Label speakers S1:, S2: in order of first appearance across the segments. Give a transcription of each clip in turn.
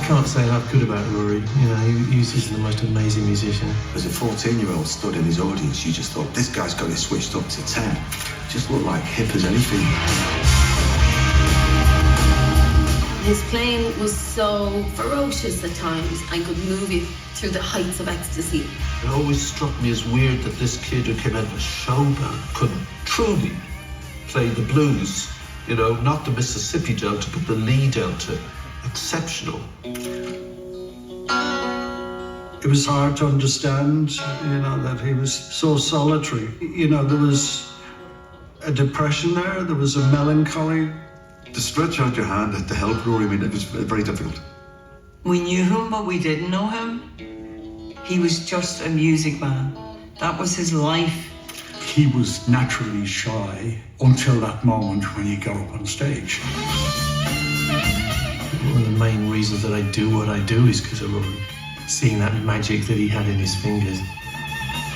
S1: can't say enough good about Rory. You know, he's just the most amazing musician.
S2: As a 14-year-old stood in his audience, you just thought, this guy's got it switched up to 10. Just looked like hip as anything.
S3: His playing was so ferocious at times and could move you through the heights of ecstasy.
S1: It always struck me as weird that this kid who came out of a show band could truly play the blues. You know, not the Mississippi Delta, but the Lee Delta. Exceptional.
S4: It was hard to understand, you know, that he was so solitary. You know, there was a depression there was a melancholy.
S2: To stretch out your hand to help Rory, I mean, it was very difficult.
S5: We knew him, but we didn't know him. He was just a music man. That was his life.
S4: He was naturally shy until that moment when he got up on stage.
S1: One of the main reasons that I do what I do is because of Rory. Seeing that magic that he had in his fingers.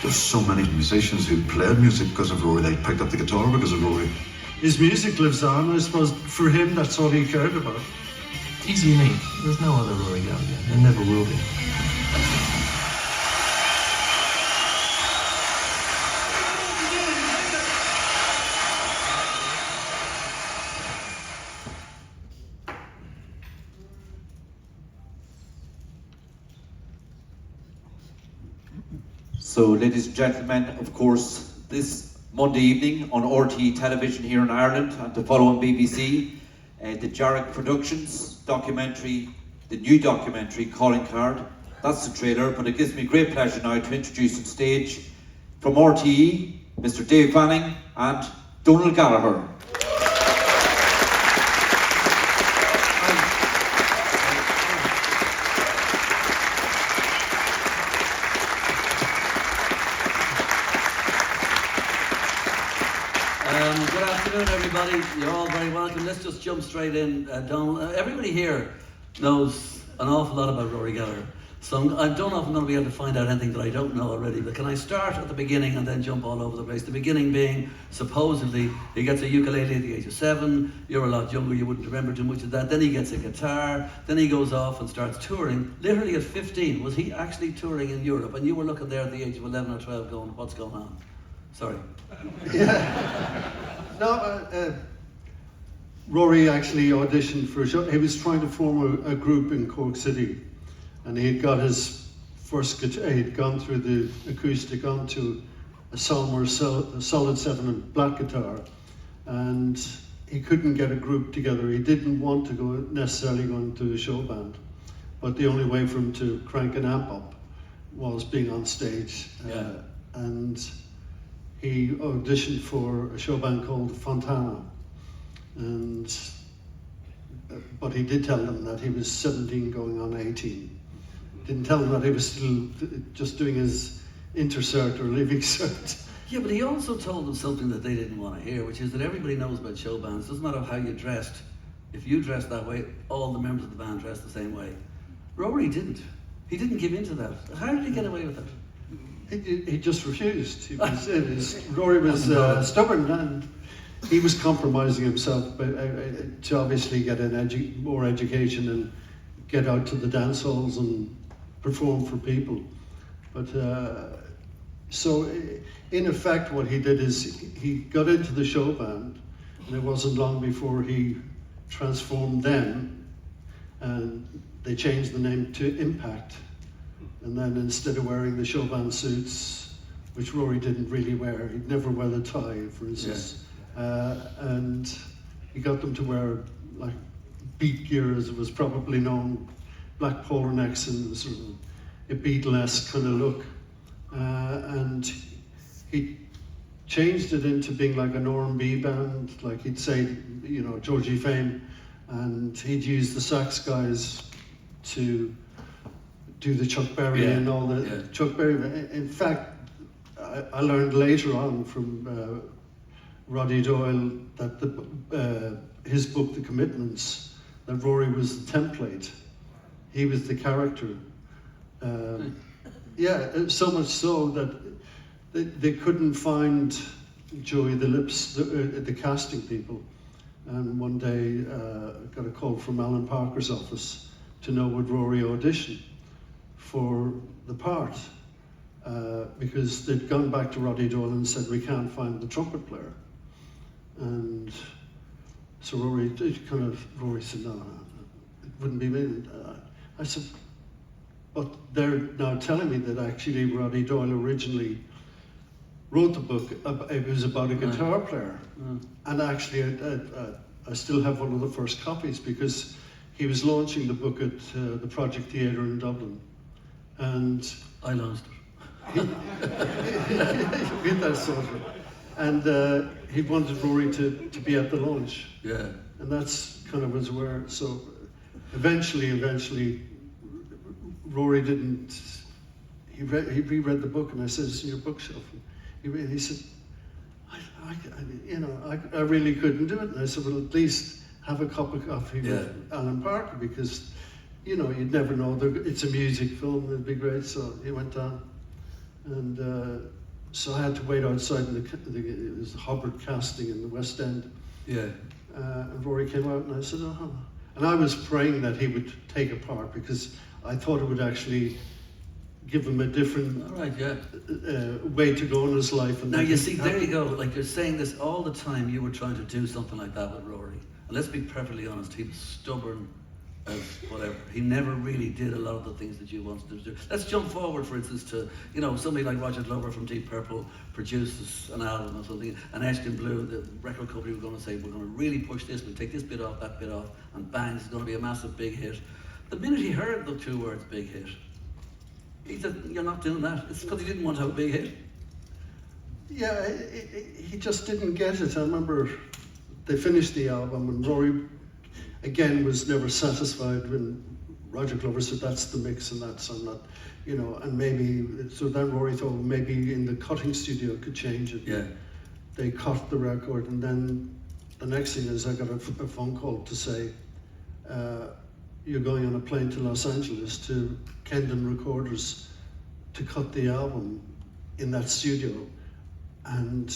S2: There's so many musicians who played music because of Rory. They picked up the guitar because of Rory.
S4: His music lives on. I suppose for him, that's all he cared about.
S1: He's unique. There's no other Rory Gallagher. There never will be.
S6: So, ladies and gentlemen, of course, this Monday evening on RTE television here in Ireland and to follow on BBC, the Jarek Productions documentary, the new documentary, Calling Card. That's the trailer, but it gives me great pleasure now to introduce on stage from RTE, Mr. Dave Fanning and Donal Gallagher.
S7: Good afternoon, everybody. You're all very welcome. Let's just jump straight in. Donal, everybody here knows an awful lot about Rory Gallagher. So I don't know if I'm going to be able to find out anything that I don't know already, but can I start at the beginning and then jump all over the place? The beginning being, supposedly, he gets a ukulele at the age of 7. You're a lot younger, you wouldn't remember too much of that. Then he gets a guitar. Then he goes off and starts touring. Literally at 15, was he actually touring in Europe? And you were looking there at the age of 11 or 12 going, what's going on? Sorry.
S4: Yeah. No, Rory actually auditioned for a show. He was trying to form a group in Cork City, and he had got his first guitar. He'd gone through the acoustic onto a Solmer Solid 7 and black guitar, and he couldn't get a group together. He didn't want to necessarily go into a show band, but the only way for him to crank an amp up was being on stage. And he auditioned for a show band called Fontana, but he did tell them that he was 17 going on 18. Didn't tell them that he was still just doing his intercert or leaving cert.
S7: Yeah, but he also told them something that they didn't want to hear, which is that everybody knows about show bands. It doesn't matter how you dressed. If you dressed that way, all the members of the band dressed the same way. Rory didn't. He didn't give in to that. How did he get away with that?
S4: He just refused. Rory was stubborn, and he was compromising himself to obviously get more education and get out to the dance halls and perform for people. But so in effect what he did is he got into the show band, and it wasn't long before he transformed them, and they changed the name to Impact. And then instead of wearing the show band suits, which Rory didn't really wear, he'd never wear the tie, for instance. Yeah. And he got them to wear like beat gear, as it was probably known, black polo necks and sort of a Beatle-esque kind of look. And he changed it into being like an R&B band, like he'd say, you know, Georgie Fame, and he'd use the sax guys to do the Chuck Berry and all the Chuck Berry. In fact, I learned later on from Roddy Doyle that his book, The Commitments, that Rory was the template. He was the character. So much so that they couldn't find Joey the Lips, the casting people. And one day got a call from Alan Parker's office to know would Rory audition for the part, because they'd gone back to Roddy Doyle and said, we can't find the trumpet player. And so Rory said, no, it wouldn't be me. I said, but they're now telling me that actually Roddy Doyle originally wrote the book, it was about a guitar player. And actually I still have one of the first copies, because he was launching the book at the Project Theatre in Dublin. And
S7: I launched it.
S4: With that sort of, and he wanted Rory to be at the launch.
S7: Yeah.
S4: And that's kind of was where, so eventually Rory didn't, he reread the book, and I said, it's in your bookshelf. And he said, I really couldn't do it. And I said, well, at least have a cup of coffee with Alan Parker, because, you'd never know, it's a music film, it'd be great. So he went down, and so I had to wait outside in it was Hubbard casting in the West End.
S7: Yeah.
S4: And Rory came out, and I said, oh. And I was praying that he would take a part, because I thought it would actually give him a different way to go in his life. And
S7: now you see, there you go. Like, you're saying this all the time. You were trying to do something like that with Rory. And let's be perfectly honest, he was stubborn as whatever. He never really did a lot of the things that you wanted him to do. Let's jump forward, for instance, to, somebody like Roger Glover from Deep Purple produces an album or something, and Etched in Blue, the record company, were going to say, we're going to really push this, we'll take this bit off, that bit off, and bang, it's going to be a massive big hit. The minute he heard the two words big hit, he said, you're not doing that. It's because he didn't want to have a big hit.
S4: Yeah, he just didn't get it. I remember they finished the album, and Rory, again, was never satisfied when Roger Glover said, that's the mix, and that's, I'm not, and maybe, so then Rory thought, well, maybe in the cutting studio could change it.
S7: Yeah.
S4: They cut the record, and then the next thing is I got a phone call to say, you're going on a plane to Los Angeles to Kendon Recorders to cut the album in that studio. And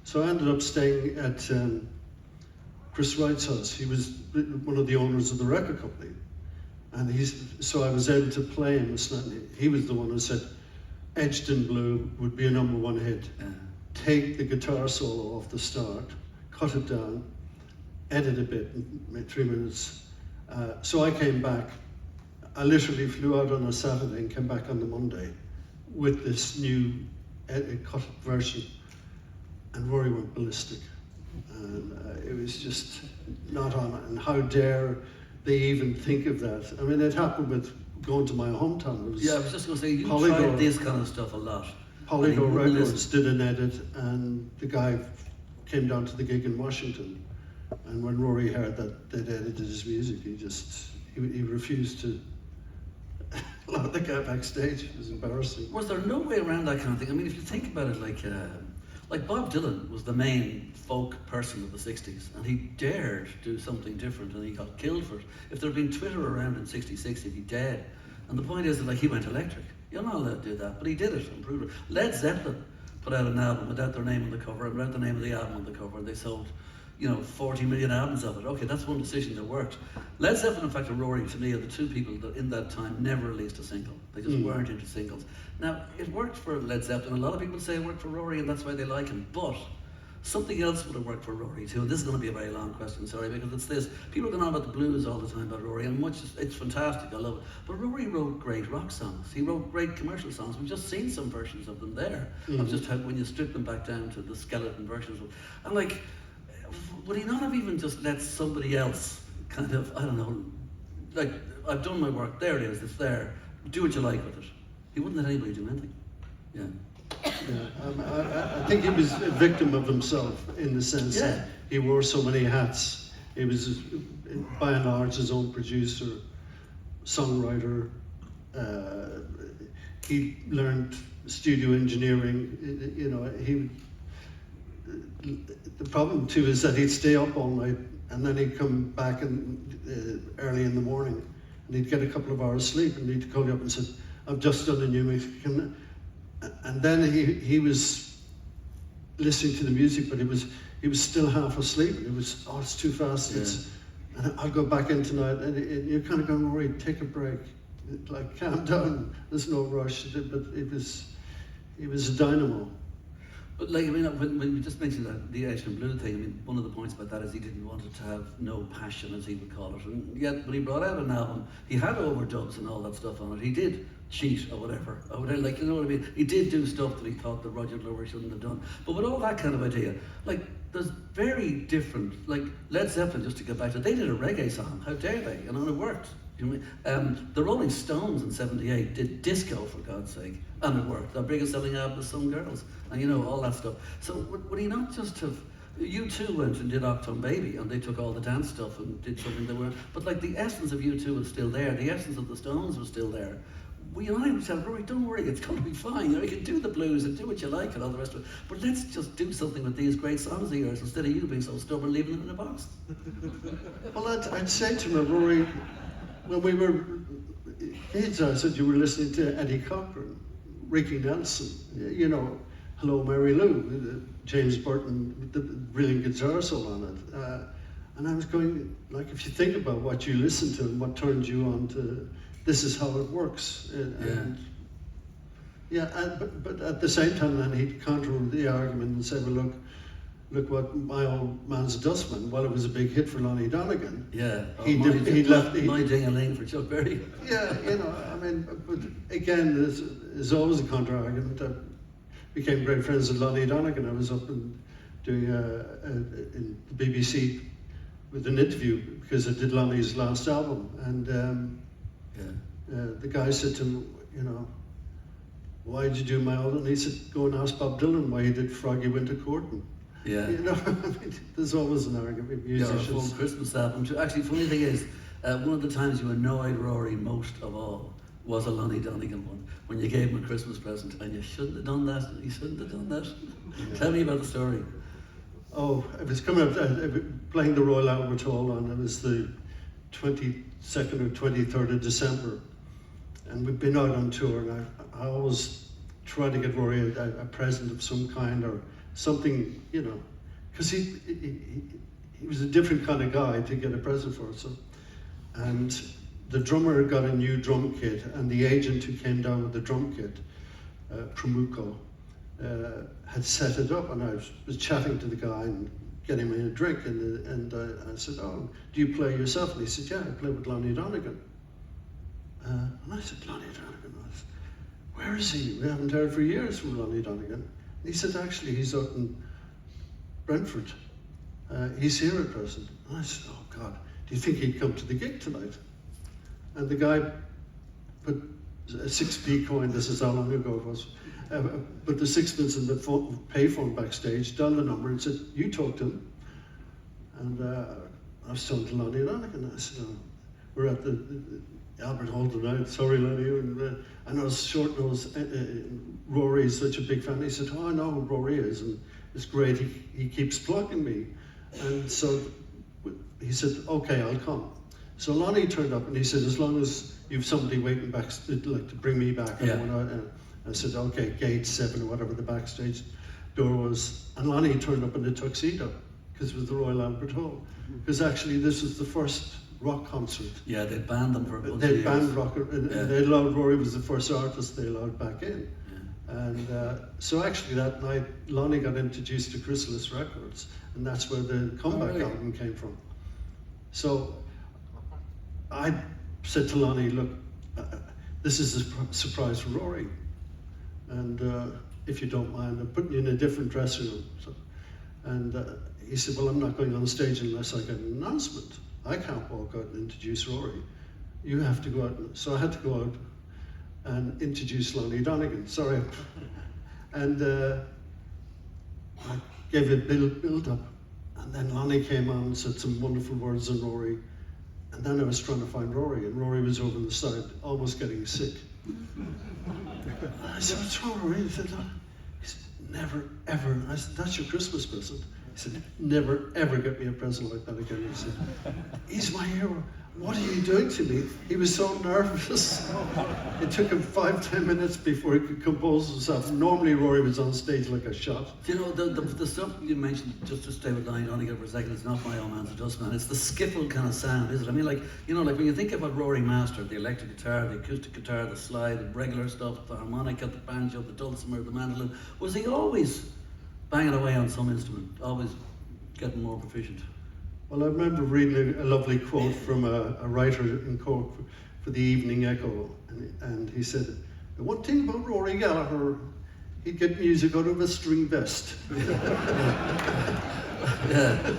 S4: so I ended up staying at Chris Wright's house. He was one of the owners of the record company. And so I was able to play him. He was the one who said, Etched in Blue would be a #1 hit. Take the guitar solo off the start, cut it down, edit a bit, 3 minutes. So I came back. I literally flew out on a Saturday and came back on the Monday with this new cut version, and Rory went ballistic. And it was just not on it. And how dare they even think of that? I mean, it happened with going to my hometown. It was
S7: I was just going to say, you tried this kind of stuff a lot.
S4: Polydor Records did an edit, and the guy came down to the gig in Washington. And when Rory heard that they'd edited his music, he refused to let the guy backstage. It was embarrassing.
S7: Was there no way around that kind of thing? I mean, if you think about it, like Bob Dylan was the main folk person of the 60s, and he dared do something different, and he got killed for it. If there'd been Twitter around in '66, he'd be dead. And the point is that, he went electric. You're not allowed to do that, but he did it and proved it. Led Zeppelin put out an album without their name on the cover, and without the name of the album on the cover, and they sold 40 million albums of it. Okay, that's one decision that worked. Led Zeppelin, in fact, and Rory, to me, are the two people that in that time never released a single. They just weren't into singles. Now, it worked for Led Zeppelin. A lot of people say it worked for Rory, and that's why they like him. But something else would have worked for Rory too. And this is going to be a very long question, sorry, because it's this. People go on about the blues all the time about Rory, and it's fantastic, I love it. But Rory wrote great rock songs. He wrote great commercial songs. We've just seen some versions of them there. Of just how, when you strip them back down to the skeleton versions. And would he not have even just let somebody else kind of, I don't know, I've done my work, there it is, it's there, do what you like with it. He wouldn't let anybody do anything.
S4: I think he was a victim of himself in the sense that he wore so many hats. He was, by and large, his own producer, songwriter. He learned studio engineering. The problem too is that he'd stay up all night, and then he'd come back early in the morning, and he'd get a couple of hours sleep, and he'd call you up and say, I've just done a new mix. And then he was listening to the music, but he was still half asleep. It was, it's too fast. And I'll go back in tonight, and you're kind of going, Rory, take a break, like calm down. There's no rush. But he was a dynamo.
S7: But like, I mean, when you just mentioned that, the Asian Blue thing, I mean, one of the points about that is he didn't want it to have no passion, as he would call it. And yet, when he brought out an album, he had overdubs and all that stuff on it. He did cheat or whatever, like, you know what I mean? He did do stuff that he thought that Roger Glover shouldn't have done. But with all that kind of idea, like, there's very different, like, Led Zeppelin, just to get back to it, they did a reggae song, how dare they? You know, and it worked. You know what I mean? The Rolling Stones in '78 did disco, for God's sake, and it worked. Their biggest selling album was Some Girls, and you know, all that stuff. So would he not just have, U2 went and did Octown Baby, and they took all the dance stuff and did something they weren't, but like the essence of U2 was still there, the essence of the Stones was still there. We and I would say, Rory, don't worry, it's going to be fine. You know, you can do the blues and do what you like and all the rest of it. But let's just do something with these great songs of yours instead of you being so stubborn leaving them in a box.
S4: Well, I'd say to him, Rory, when we were kids, I said you were listening to Eddie Cochran, Ricky Nelson, you know, Hello Mary Lou, James Burton, with the brilliant guitar solo on it. And I was going, like, if you think about what you listen to and what turns you on to, this is how it works. But at the same time, then he'd counter the argument and say, well, look what My Old Man's a Dustman. Well, it was a big hit for Lonnie Donegan.
S7: Yeah.
S4: He left
S7: My Ding-a-ling for Chuck Berry.
S4: Yeah, you know, I mean, but again, there's always a counter argument. I became great friends with Lonnie Donegan. I was up and doing in the BBC with an interview because I did Lonnie's last album, and the guy said to him, you know, why did you do My Old? And he said, go and ask Bob Dylan why he did Froggy Winter Courtin'.
S7: Yeah.
S4: You know, I mean, there's always an argument with musicians.
S7: Yeah, a full Christmas album too. Actually, funny thing is, one of the times you annoyed Rory most of all was a Lonnie Donegan one, when you gave him a Christmas present, and you shouldn't have done that, you shouldn't have done that. Yeah. Tell me about the story.
S4: Oh, it was coming up, playing the Royal Albert Hall on, it was the 22nd or 23rd of December, and we'd been out on tour, and I always try to get Rory a present of some kind, or something, you know, because he was a different kind of guy to get a present for. So, and the drummer got a new drum kit, and the agent who came down with the drum kit, Promuco, had set it up, and I was chatting to the guy and getting him a drink, and I said, oh, do you play yourself? And he said, yeah, I play with Lonnie Donegan. And I said, Lonnie Donegan? Where is he? We haven't heard for years from Lonnie Donegan. He said, actually, he's out in Brentford. He's here at present. And I said, oh God, do you think he'd come to the gig tonight? And the guy put a 6p coin, this is how long ago it was, put the sixpence in the payphone backstage, dialed the number and said, you talk to him. And I was talking to Lonnie Donegan. I said, oh, we're at the Albert Hall tonight, sorry Lonnie. And I know short nose, Rory is such a big fan. He said, oh, I know who Rory is, and it's great, he keeps plugging me. And so he said, okay, I'll come. So Lonnie turned up and he said, as long as you've somebody waiting back, like to bring me back.
S7: Yeah.
S4: And I said, okay, gate 7 or whatever the backstage door was. And Lonnie turned up in a tuxedo, because it was the Royal Albert Hall. Because actually this was the first rock concert.
S7: Yeah, they banned them for a bunch of
S4: They
S7: years.
S4: banned rock, and they allowed, Rory was the first artist they allowed back in.
S7: Yeah.
S4: And so actually that night, Lonnie got introduced to Chrysalis Records, and that's where the Comeback album came from. So I said to Lonnie, look, this is a surprise for Rory, and if you don't mind, I'm putting you in a different dressing room. So, and he said, well, I'm not going on stage unless I get an announcement. I can't walk out and introduce Rory. You have to go out. So I had to go out and introduce Lonnie Donegan. Sorry. And I gave it a build up. And then Lonnie came on and said some wonderful words on Rory. And then I was trying to find Rory, and Rory was over on the side, almost getting sick. I said, what's wrong, Rory? He said, never, ever. I said, that's your Christmas present. He said, never ever get me a present like that again. He said, he's my hero. What are you doing to me? He was so nervous. It took him 5-10 minutes before he could compose himself. Normally Rory was on stage like a shot.
S7: Do you know, the stuff you mentioned, just to stay with Donal for a second, it's not my own man's a dustman, it's the skiffle kind of sound, is it? I mean, like, you know, like when you think about Rory mastered the electric guitar, the acoustic guitar, the slide, the regular stuff, the harmonica, the banjo, the dulcimer, the mandolin, was he always banging away on some instrument, always getting more proficient?
S4: Well, I remember reading a lovely quote from a writer in Cork for the Evening Echo, and he said, the one thing about Rory Gallagher, he'd get music out of a string vest.
S7: Yeah,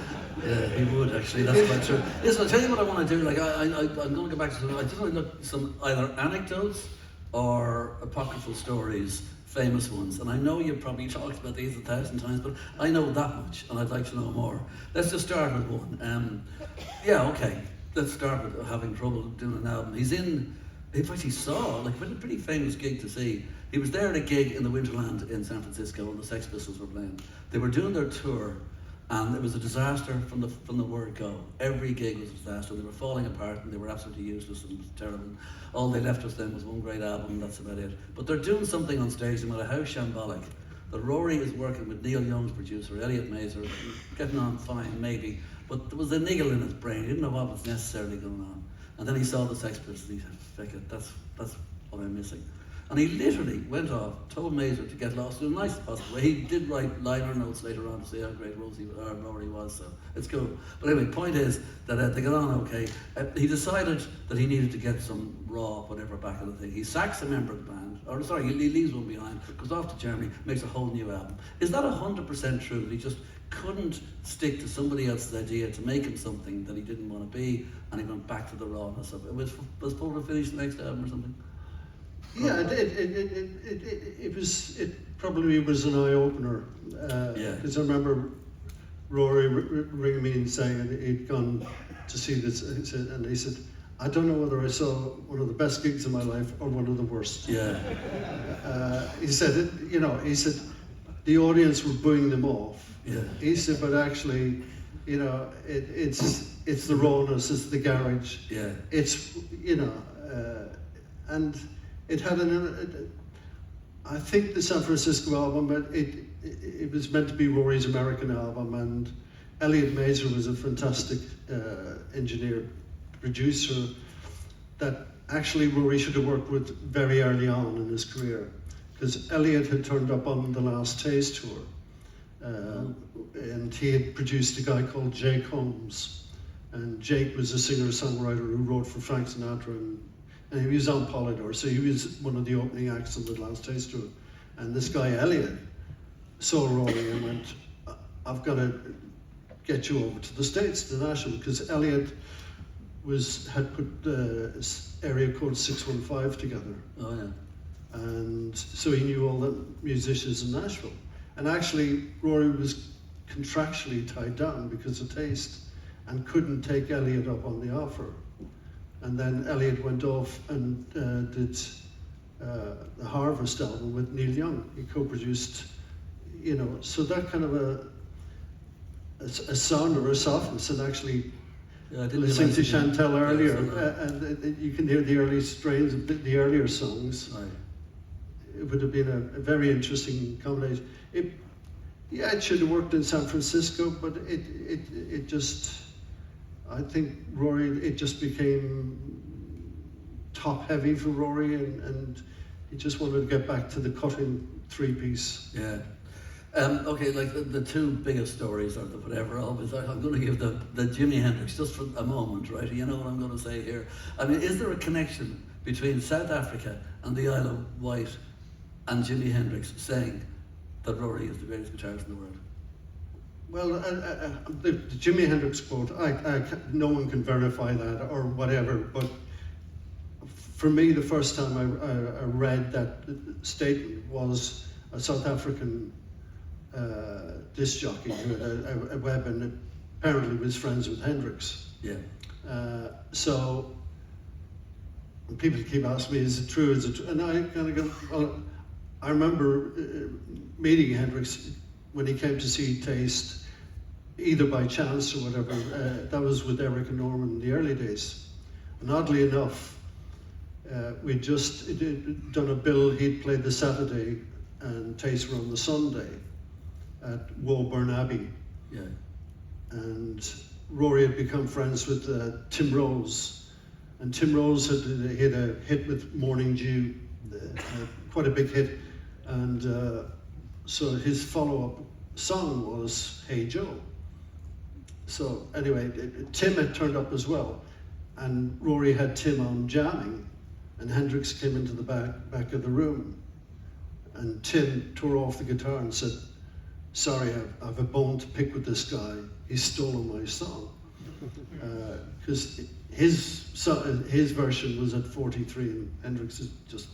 S7: he would actually. That's quite true. Listen, I'll tell you what I want to do. Like, I'm going to go back to some. I just want to look at some either anecdotes or apocryphal stories, famous ones. And I know you've probably talked about these 1,000 times, but I know that much, and I'd like to know more. Let's just start with one. Yeah, okay. Let's start with having trouble doing an album. He's in. In fact, he saw like a pretty famous gig to see. He was there at a gig in the Winterland in San Francisco, and the Sex Pistols were playing. They were doing their tour. And it was a disaster from the word go. Every gig was a disaster. They were falling apart and they were absolutely useless and terrible. All they left us then was one great album and that's about it. But they're doing something on stage, no matter how shambolic, that Rory is working with Neil Young's producer, Elliot Mazer, getting on fine maybe, but there was a niggle in his brain. He didn't know what was necessarily going on. And then he saw the Sex Pistols and he said, "Feck it, that's what I'm missing." And he literally went off, told Mazer to get lost in the nicest possible way. He did write liner notes later on to say how great Rory was, so it's cool. But anyway, point is that they got on okay. He decided that he needed to get some raw whatever back of the thing. He sacks a member of the band, or sorry, he leaves one behind, goes off to Germany, makes a whole new album. Is that 100% true? That he just couldn't stick to somebody else's idea to make him something that he didn't want to be, and he went back to the rawness of it? Was supposed to finish the next album or something?
S4: Yeah, it probably was an eye opener. Because I remember Rory ringing me and saying he'd gone to see this, and he said, "I don't know whether I saw one of the best gigs of my life or one of the worst."
S7: Yeah.
S4: He said, he said the audience were booing them off.
S7: Yeah.
S4: He said, but actually, it's the rawness, it's the garage.
S7: Yeah.
S4: It's and. It had I think the San Francisco album, it was meant to be Rory's American album, and Elliot Mazer was a fantastic engineer, producer that actually Rory should have worked with very early on in his career, because Elliot had turned up on the Last Taste tour, and he had produced a guy called Jake Holmes, and Jake was a singer-songwriter who wrote for Frank Sinatra, and he was on Polydor, so he was one of the opening acts on the Last Taste tour. And this guy, Elliot, saw Rory and went, "I've got to get you over to the States, to Nashville," because Elliot had put the area code 615 together.
S7: Oh, yeah.
S4: And so he knew all the musicians in Nashville. And actually, Rory was contractually tied down because of Taste and couldn't take Elliot up on the offer. And then Elliot went off and did the Harvest album with Neil Young. He co-produced, so that kind of a sound or a softness. And actually, listening to Chantel earlier, and you can hear the early strains of the earlier songs.
S7: Right.
S4: It would have been a very interesting combination. It should have worked in San Francisco, but it just. I think Rory, it just became top heavy for Rory, and he just wanted to get back to the cutting 3-piece.
S7: Yeah. Okay, like the two biggest stories or the whatever, obviously, I'm going to give the Jimi Hendrix just for a moment, right? You know what I'm going to say here. I mean, is there a connection between South Africa and the Isle of Wight and Jimi Hendrix saying that Rory is the greatest guitarist in the world?
S4: Well, the Jimi Hendrix quote, no one can verify that or whatever, but for me, the first time I read that statement was a South African disc jockey who had a web and apparently was friends with Hendrix.
S7: Yeah.
S4: So people keep asking me, is it true? Is it true? And I kind of go, well, I remember meeting Hendrix when he came to see Taste, either by chance or whatever. That was with Eric and Norman in the early days. And oddly enough, we'd just done a bill. He'd played the Saturday and Taste were on the Sunday at Woburn Abbey.
S7: Yeah.
S4: And Rory had become friends with Tim Rose. And Tim Rose had hit a hit with Morning Dew, quite a big hit. And so his follow-up song was Hey Joe. So anyway, Tim had turned up as well. And Rory had Tim on jamming. And Hendrix came into the back of the room. And Tim tore off the guitar and said, sorry, I've a bone to pick with this guy. He's stolen my song. Because his version was at 43 and Hendrix is just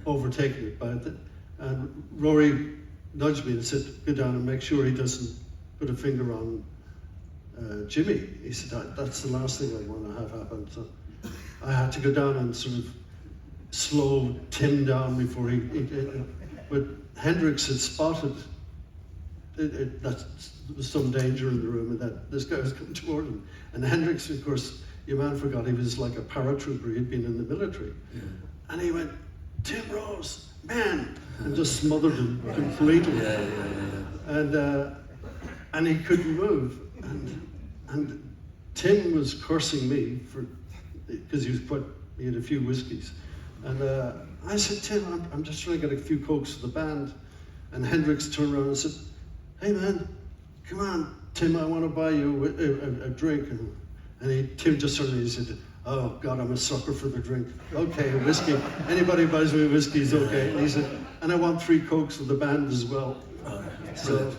S4: overtaken it by it. And Rory nudged me and said, go down and make sure he doesn't put a finger on Jimmy. He said, that's the last thing I want to have happen. So I had to go down and sort of slow Tim down before he but Hendrix had spotted that there was some danger in the room and that this guy was coming toward him. And Hendrix, of course, your man forgot he was like a paratrooper, he'd been in the military. Yeah. And he went, Tim Rose, man, and just smothered him completely. And he couldn't move. And Tim was cursing me because he had a few whiskeys. And I said, Tim, I'm just trying to get a few cokes for the band. And Hendrix turned around and said, hey man, come on, Tim, I want to buy you a drink. And Tim just turned and he said, oh God, I'm a sucker for the drink. Okay, a whiskey. Anybody buys me a whiskey is okay. And he said, and I want 3 cokes for the band as well. So,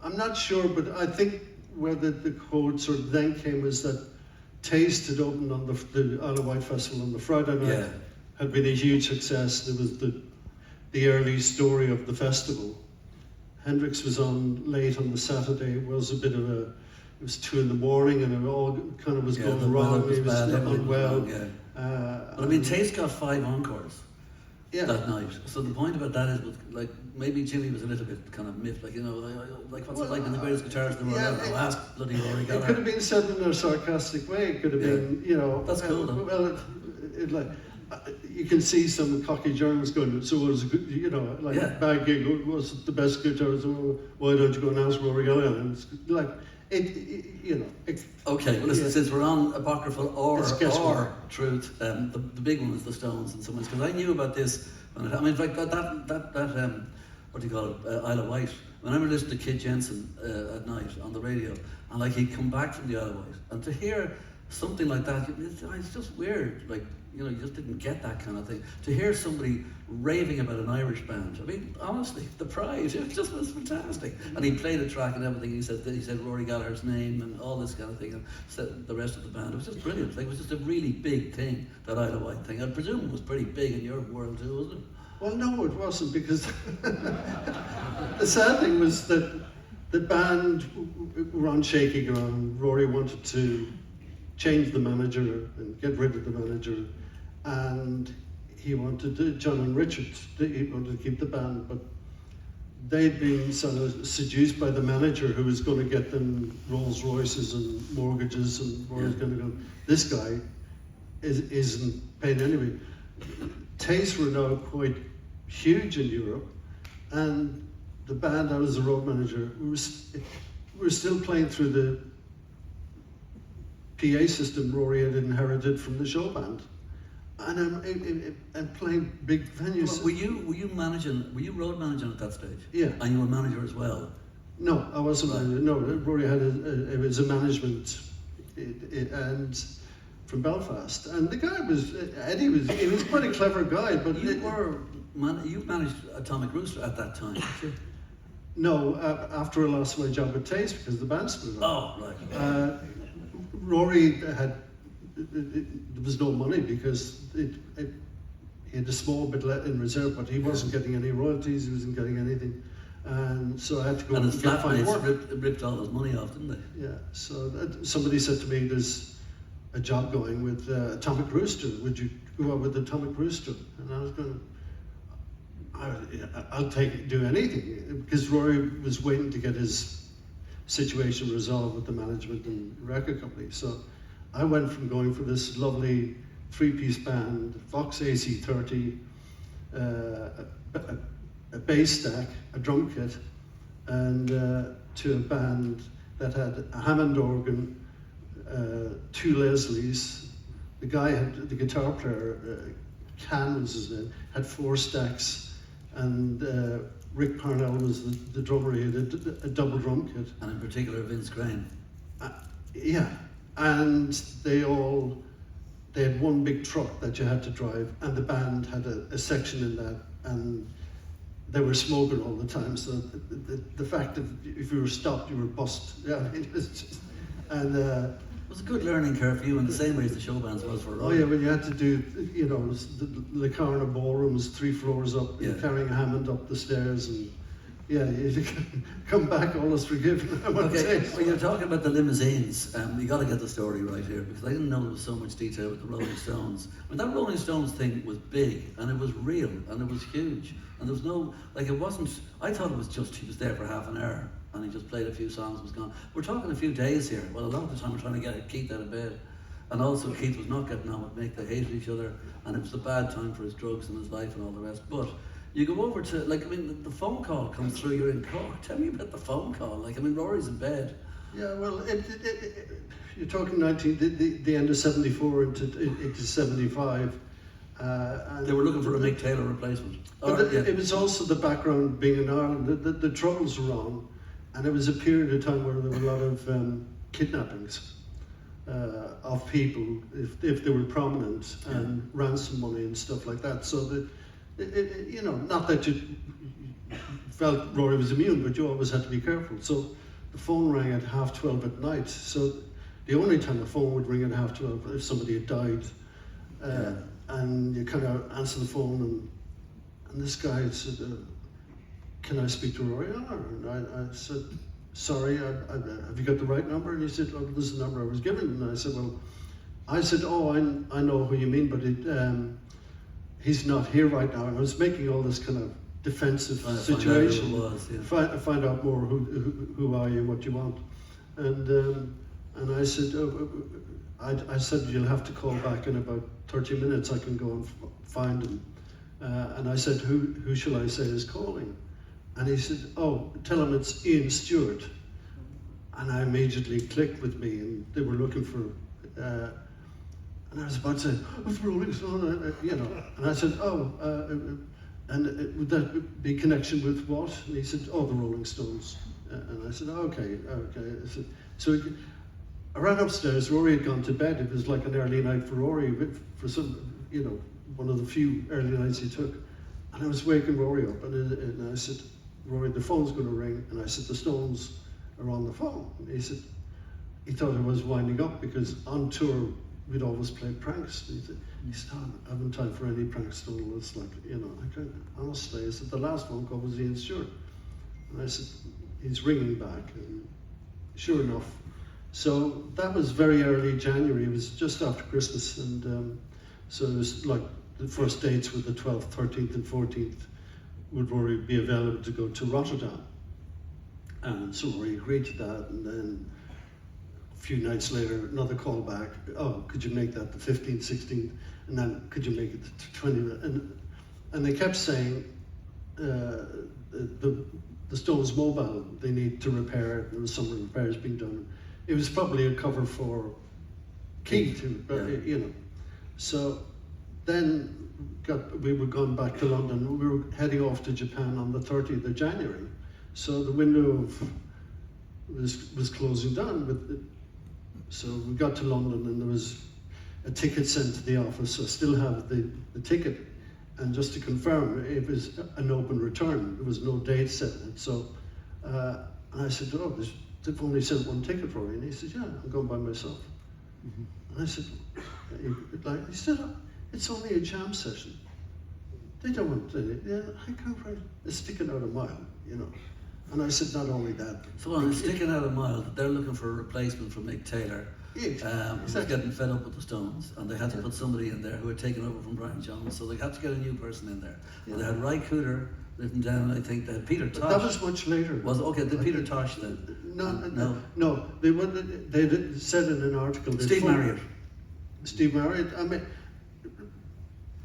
S4: I'm not sure, but I think where the code sort of then came was that Taste had opened on the Isle of Wight Festival on the Friday night, had been a huge success. There was the early story of the festival. Hendrix was on late on the Saturday. It was a bit of it was 2 in the morning and it all kind of was going wrong. He was unwell.
S7: But I mean, Taste got 5 encores that night. So the point about that is, like, maybe Jimmy was a little bit kind of miffed, like, you know, like what's it like in the greatest guitarist in the world? I'll ask bloody Rory Gallagher.
S4: It could have been said in a sarcastic way. It could have been, you know.
S7: That's cool, though.
S4: Well, like, you can see some cocky Germans going, so it was a good, you know, like a bad gig, was the best guitarist, why don't you go and ask Rory Gallagher? And it's like, you know.
S7: Okay, well listen, since we're on apocryphal or truth, the big one is the Stones in some ways, because I knew about this, I mean, like that what do you call it, Isle of Wight. When I remember listening to Kid Jensen at night on the radio, and like he'd come back from the Isle of Wight, and to hear something like that, it's just weird, like, you know, you just didn't get that kind of thing. To hear somebody raving about an Irish band, I mean, honestly, the pride, it just was fantastic. And he played a track and everything. He said Rory Gallagher's name and all this kind of thing, and said the rest of the band. It was just brilliant. Like, it was just a really big thing, that Isle of Wight thing. I presume it was pretty big in your world too, wasn't it?
S4: Well, no, it wasn't, because the sad thing was that the band were on shaky ground. Rory wanted to change the manager and get rid of the manager, and he wanted John and Richard, he wanted to keep the band, but they'd been sort of seduced by the manager who was going to get them Rolls Royces and mortgages, and Rory's going to go, this guy isn't paying anyway. Taste were now quite huge in Europe, and the band, I was the road manager, we were still playing through the PA system Rory had inherited from the show band, and I'm playing big venues.
S7: Well, were you road managing at that stage?
S4: Yeah.
S7: And you were manager as well?
S4: No, I wasn't manager. No, Rory had it was a management, and from Belfast, and the guy was Eddie he was quite a clever guy, but
S7: you managed Atomic Rooster at that time, didn't you?
S4: No, after I lost my job at Taste because the band split up.
S7: Oh, right.
S4: Rory there was no money because he had a small bit in reserve, but he wasn't getting any royalties, he wasn't getting anything. And so I had to go
S7: and his
S4: find work.
S7: ripped all his money off, didn't they?
S4: Yeah, so somebody said to me, there's a job going with Atomic Rooster, would you go out with Atomic Rooster? And I was going, I'll do anything, because Rory was waiting to get his situation resolved with the management and record company. So I went from going for this lovely three-piece band, Vox AC30, a bass stack, a drum kit, and to a band that had a Hammond organ, 2 Leslies. The guy the guitar player, Can was his name, had 4 stacks, and Rick Parnell was the drummer. He had a double drum kit.
S7: And in particular, Vince Crane.
S4: Yeah, and they had one big truck that you had to drive, and the band had a section in that, and they were smoking all the time. So the fact that if you were stopped, you were bust. Yeah, I mean, it's just, and.
S7: It was a good learning curve for you in the same way as the show bands was for Rory.
S4: Oh yeah, when you had to do, the Lacarna ballroom was 3 floors up,
S7: Yeah.
S4: carrying a Hammond up the stairs, and yeah, you come back all is forgiven.
S7: Okay, when you're talking about the limousines, you got to get the story right here, because I didn't know there was so much detail with the Rolling Stones. I mean, that Rolling Stones thing was big, and it was real, and it was huge, and there was no, it wasn't, I thought it was just, he was there for half an hour, and he just played a few songs and was gone. We're talking a few days here. Well, a lot of the time we're trying to get Keith out of bed, and also Keith was not getting on with Mick. They hated each other, and it was a bad time for his drugs and his life and all the rest. But you go over to, the phone call comes through, you're in Cork. Tell me about the phone call. Rory's in bed.
S4: Yeah, well, you're talking the end of 74 into 75. And
S7: They were looking for a Mick Taylor replacement.
S4: But it was also the background being in Ireland. The Troubles were on, and it was a period of time where there were a lot of kidnappings of people if they were prominent, and ransom money and stuff like that. So not that you felt Rory was immune, but you always had to be careful. So the phone rang at 12:30 at night. So the only time the phone would ring at 12:30 if somebody had died, and you kind of answer the phone, and this guy said, "Can I speak to Rory?" And I said, "Sorry, have you got the right number?" And he said, "Oh, this is the number I was given." And I said, "Oh, I know who you mean, but he's not here right now." And I was making all this kind of defensive situation. Find out more, who are you, what you want. And I said, I said, "You'll have to call back in about 30 minutes. I can go and find him." And I said, who shall I say is calling? And he said, "Oh, tell him it's Ian Stewart." And I immediately clicked with me, and they were looking for, and I was about to say, "What's Rolling Stone?" And I said, and would that be connection with what? And he said, "Oh, the Rolling Stones." And I said, "Okay." I said, I ran upstairs. Rory had gone to bed. It was like an early night for Rory, for some, one of the few early nights he took. And I was waking Rory up, and I said, "Rory, the phone's going to ring." And I said, "The Stones are on the phone." And he said, he thought I was winding up, because on tour we'd always play pranks. And he said, "Oh, I haven't time for any pranks, Donal." It's like, I can't, honestly. I said, "The last phone call was Ian Stewart." And I said, "He's ringing back." And sure enough. So that was very early January. It was just after Christmas, and so it was like the first dates were the 12th, 13th, and 14th. Would Rory be available to go to Rotterdam? And so Rory agreed to that, and then a few nights later, another call back. "Oh, could you make that the 15th, 16th, and then could you make it the 20th?" And they kept saying the Stones mobile, they need to repair it. There was some repairs being done. It was probably a cover for Keith, So then we were going back to London. We were heading off to Japan on the 30th of January. So the window was closing down. So we got to London, and there was a ticket sent to the office. I still have the ticket. And just to confirm, it was an open return. There was no date set in it. So and I said, "Oh, they've only sent one ticket for me." And he said, "Yeah, I'm going by myself." And I said, he said, "It's only a jam session. They don't want to." "Yeah, I can't write. It's sticking out a mile, And I said, "Not only that."
S7: So it's sticking out a mile. They're looking for a replacement for Mick Taylor. was getting fed up with the Stones, and they had to put somebody in there who had taken over from Brian Jones, so they had to get a new person in there. And they had Ry Cooder written down, I think they had Peter Tosh.
S4: That was much later.
S7: The Peter Tosh then?
S4: No. They said in an article.
S7: Steve Marriott.
S4: Steve Marriott. I mean,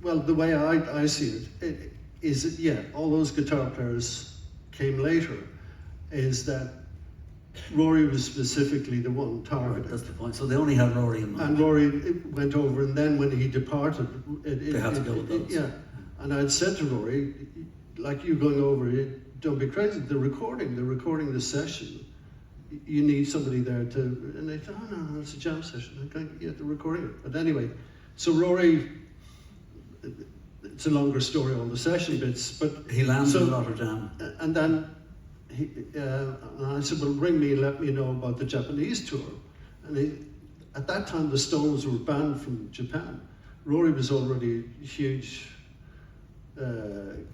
S4: well, the way I see it is that, yeah, all those guitar players came later. Is that Rory was specifically the one targeted.
S7: Right, that's the point. So they only had Rory in mind.
S4: And Rory went over, and then when he departed,
S7: they had to go with those.
S4: Yeah, and I'd said to Rory, like you going over it, don't be crazy. They're recording the session. You need somebody there to. And they said, oh no, it's a jam session. I can't get the recording it. But anyway, so Rory. It's a longer story, all the session bits, but
S7: he landed in Rotterdam,
S4: and then. And I said, well, ring me and let me know about the Japanese tour. And at that time, the Stones were banned from Japan. Rory was already a huge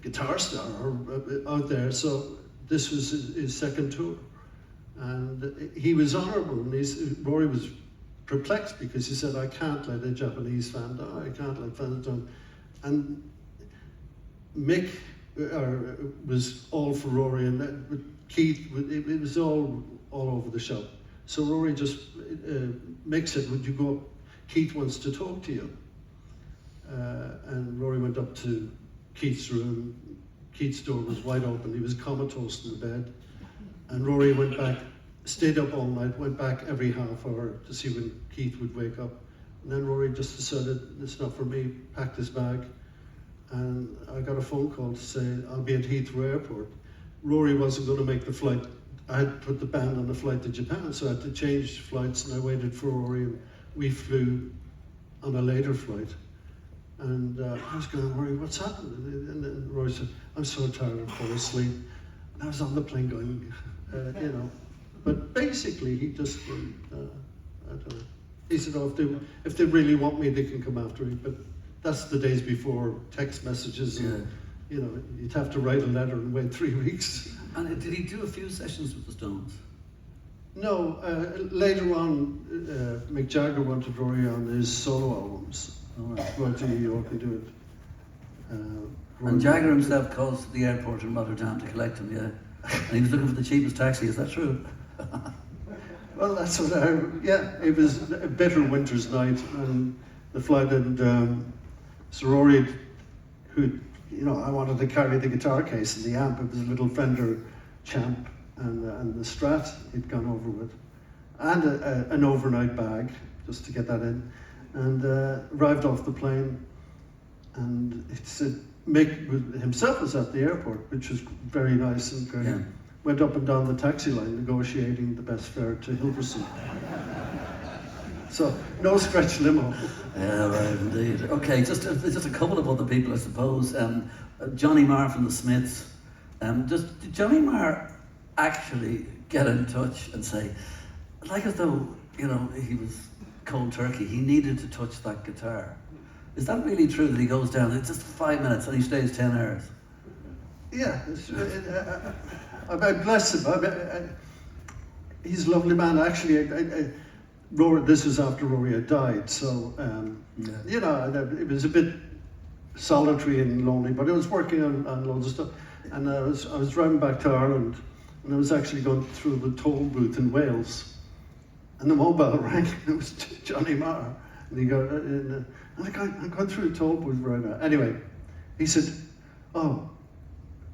S4: guitar star out there, so this was his second tour. And he was honourable, and Rory was perplexed because he said, I can't let a Japanese fan die, I can't let fans die. And Mick was all for Rory, and Keith, it was all over the shop. So Rory just, Mick said, would you go up? Keith wants to talk to you. And Rory went up to Keith's room. Keith's door was wide open. He was comatose in the bed. And Rory went back, stayed up all night, went back every half hour to see when Keith would wake up. And then Rory just decided, it's not for me, packed his bag. And I got a phone call to say, I'll be at Heathrow Airport. Rory wasn't going to make the flight. I had put the band on a flight to Japan, so I had to change flights, and I waited for Rory, and we flew on a later flight. And I was going, Rory, what's happened? And then Rory said, I'm so tired, I'll fall asleep. And I was on the plane going, you know. But basically, he just, I don't know. He said, oh, if they really want me, they can come after me. But that's the days before text messages. And, you know, you'd have to write a letter and wait 3 weeks.
S7: And did he do a few sessions with the Stones?
S4: No, later on, Mick Jagger wanted Rory on his solo albums. Went to New York and do it.
S7: And Jagger himself calls to the airport in Rotterdam to collect him, yeah. And he was looking for the cheapest taxi, is that true?
S4: Well, that's what it was a bitter winter's night, and the flight, and so Rory, who, you know, I wanted to carry the guitar case and the amp. It was a little Fender Champ and the Strat he'd gone over with, and an overnight bag just to get that in, and arrived off the plane, and it said Mick himself was at the airport, which was very nice and great. Yeah. Went up and down the taxi line negotiating the best fare to Hilversum. So no stretch limo.
S7: Yeah, right, indeed. Okay, just a couple of other people, I suppose. Johnny Marr from the Smiths. Did Johnny Marr actually get in touch and say, like as though, you know, he was cold turkey, he needed to touch that guitar? Is that really true that he goes down, it's just 5 minutes and he stays 10 hours?
S4: Yeah, I bless him. He's a lovely man. Actually, Rory, this was after Rory had died, so you know, it was a bit solitary and lonely. But I was working on loads of stuff, and I was driving back to Ireland, and I was actually going through the toll booth in Wales, and the mobile rang. It was Johnny Marr, and he got, and I'm going through the toll booth right now. Anyway, he said, "Oh,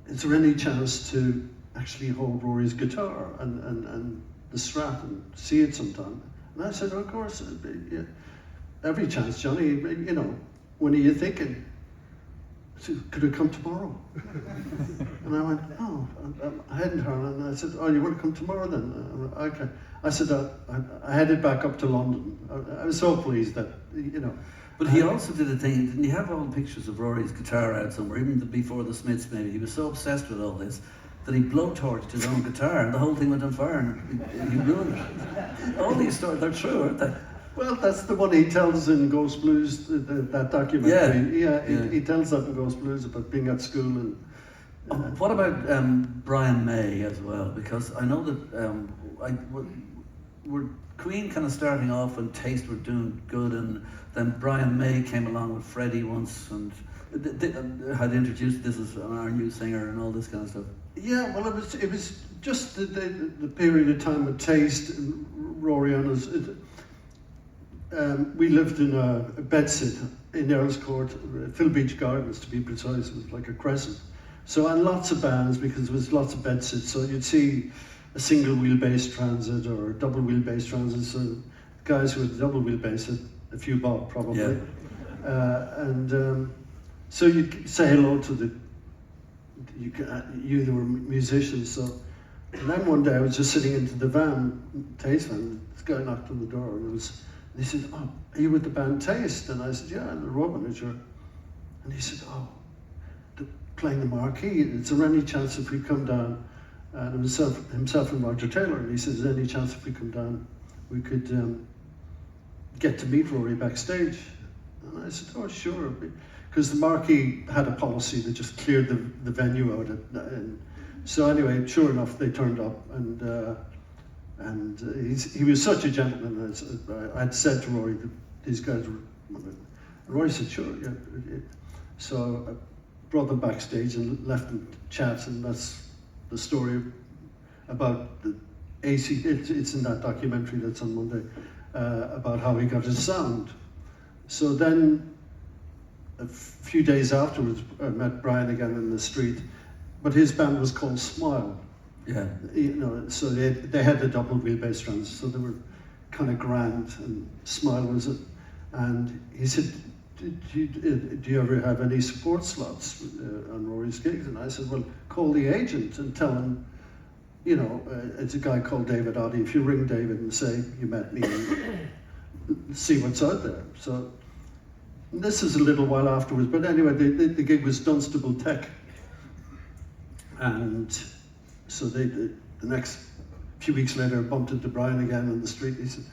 S4: is there any chance to actually hold Rory's guitar and the Strat and see it sometime?" And I said, of course, yeah, every chance, Johnny, you know, when are you thinking? I said, could it come tomorrow? And I went, oh, I hadn't heard. And I said, oh, you want to come tomorrow then? Okay. I said, I headed back up to London. I was so pleased that, you know.
S7: But he also did a thing, didn't he have all pictures of Rory's guitar out somewhere, even before the Smiths maybe? He was so obsessed with all this that he blowtorched his own guitar and the whole thing went on fire and he ruined it. All these stories, they're true, aren't they?
S4: Well, that's the one he tells in Ghost Blues, that documentary. Yeah, he tells that in Ghost Blues about being at school. And
S7: what about Brian May as well? Because I know that were Queen kind of starting off when Taste were doing good, and then Brian May came along with Freddie once and had introduced this as our new singer and all this kind of stuff.
S4: Yeah, well, it was just the period of time with Taste and Rory and us. We lived in a bedsit in Earl's Court, Phil Beach Gardens to be precise. It was like a crescent. So, and lots of bands, because there was lots of bedsits. So you'd see a single wheelbase transit or a double wheelbase transit. So guys who had double wheelbase had a few bob probably.
S7: Yeah.
S4: So you'd say hello to that were musicians. So, and then one day I was just sitting into the van, Taste van. This guy knocked on the door, and he said, "Oh, are you with the band Taste?" And I said, "Yeah, I'm the road manager." And he said, "Oh, playing the marquee. Is there any chance if we come down?" And himself and Roger Taylor. And he said, "Is there any chance if we come down, we could get to meet Rory backstage?" And I said, "Oh, sure." Because the marquee had a policy that just cleared the venue out. And so anyway, sure enough, they turned up, and he was such a gentleman. I'd said to Rory that these guys were, and Rory said, "Sure, yeah." So I brought them backstage and left them to chat, and that's the story about the AC. It's in that documentary that's on Monday about how he got his sound. So then, a few days afterwards, I met Brian again in the street, but his band was called Smile.
S7: Yeah.
S4: You know, so they had the double wheelbase drums, so they were kind of grand, and Smile was it. And he said, do you ever have any support slots on Rory's gigs? And I said, "Well, call the agent and tell him, you know, it's a guy called David Oddy. If you ring David and say you met me, and see what's out there." So this is a little while afterwards, but anyway, the gig was Dunstable Tech. And so the next few weeks later, I bumped into Brian again on the street. He said,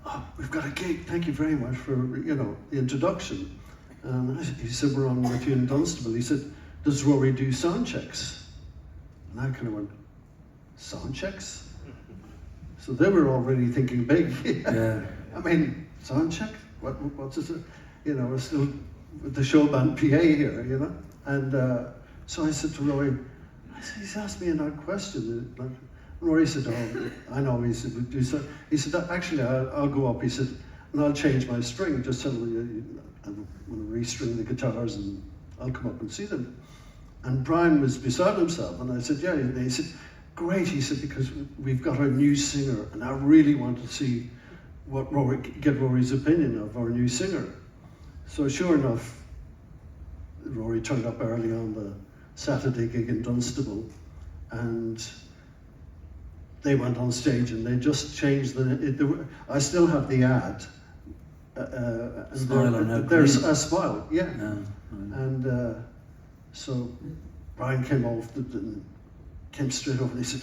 S4: "Oh, we've got a gig. Thank you very much for, you know, the introduction." And he said, "We're on with you in Dunstable." He said, "Does Rory do sound checks?" And I kind of went, "Sound checks?" So they were already thinking big.
S7: Yeah.
S4: I mean, sound check? What's this? You know, we're still with the show band PA here, you know? And so I said to Rory, he's asked me an odd question. And Rory said, "Oh, I know." He said, "We do so." He said, "Actually, I'll go up." He said, "And I'll change my string. Just tell them I'm going to restring the guitars, and I'll come up and see them." And Brian was beside himself, and I said, "Yeah." And he said, "Great." He said, "Because we've got a new singer, and I really want to see get Rory's opinion of our new singer." So sure enough, Rory turned up early on the Saturday gig in Dunstable, and they went on stage, and they just changed I still have the ad. And there's a Smile, yeah. And so Brian came off and came straight over, and he said,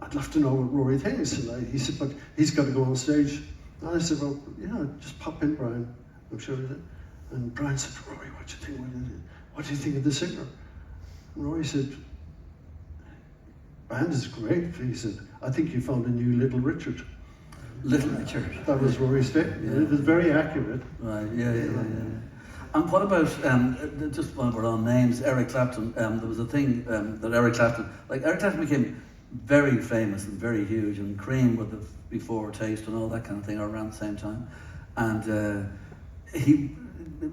S4: "I'd love to know what Rory thinks." And he said, "But he's got to go on stage." And I said, "Well, yeah, just pop in, Brian. I'm sure he did." And Brian said, "Rory, what do you think? What do you think of the singer?" And Rory said, "Band is great." He said, "I think you found a new Little Richard."
S7: Little Richard.
S4: That was Rory's statement.
S7: Yeah.
S4: It was very accurate.
S7: Right, yeah. And what about, just while we're on names, Eric Clapton, there was a thing that Eric Clapton became very famous and very huge, and Cream with the Before Taste and all that kind of thing around the same time. And he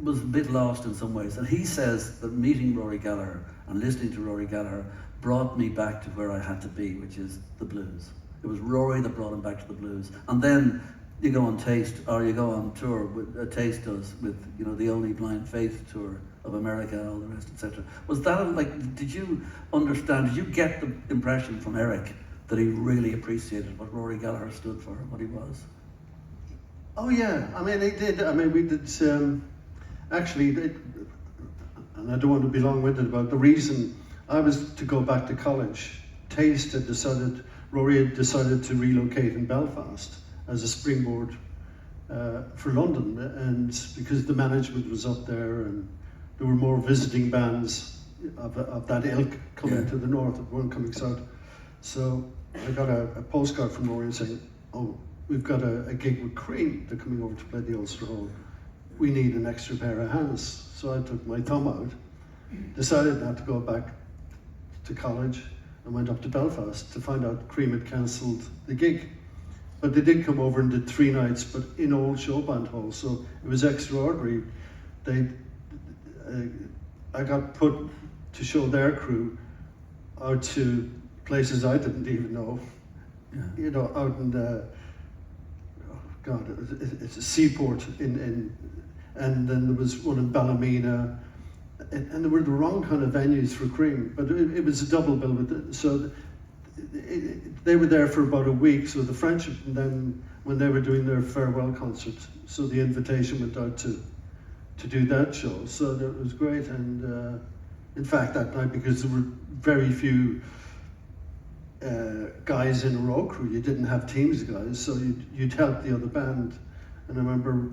S7: was a bit lost in some ways. And he says that meeting Rory Gallagher and listening to Rory Gallagher brought me back to where I had to be, which is the blues. It was Rory that brought him back to the blues. And then you go on Taste, or you go on tour with Taste does with, you know, the Only Blind Faith tour of America and all the rest, etc. Was that did you understand? Did you get the impression from Eric that he really appreciated what Rory Gallagher stood for, what he was?
S4: Oh yeah, I mean, he did. I mean, we did. Actually, and I don't want to be long-winded about the reason I was to go back to college. Taste had decided, Rory had decided to relocate in Belfast as a springboard for London, and because the management was up there and there were more visiting bands of that ilk coming to the north, weren't coming south. So I got a postcard from Rory saying, oh, we've got a gig with Cream. They're coming over to play the Ulster Hall. We need an extra pair of hands. So I took my thumb out, decided not to go back to college, and went up to Belfast to find out Cream had cancelled the gig. But they did come over and did 3 nights, but in old showband hall, so it was extraordinary. I got put to show their crew out to places I didn't even know.
S7: Yeah.
S4: You know, out in it's a seaport and then there was one in Ballymena, and there were the wrong kind of venues for Cream, but it was a double bill with it. So they were there for about a week, so the friendship, and then when they were doing their farewell concert, so the invitation went out to do that show. So that was great, and in fact that night, because there were very few guys in a row crew, you didn't have teams of guys, so you'd help the other band. And I remember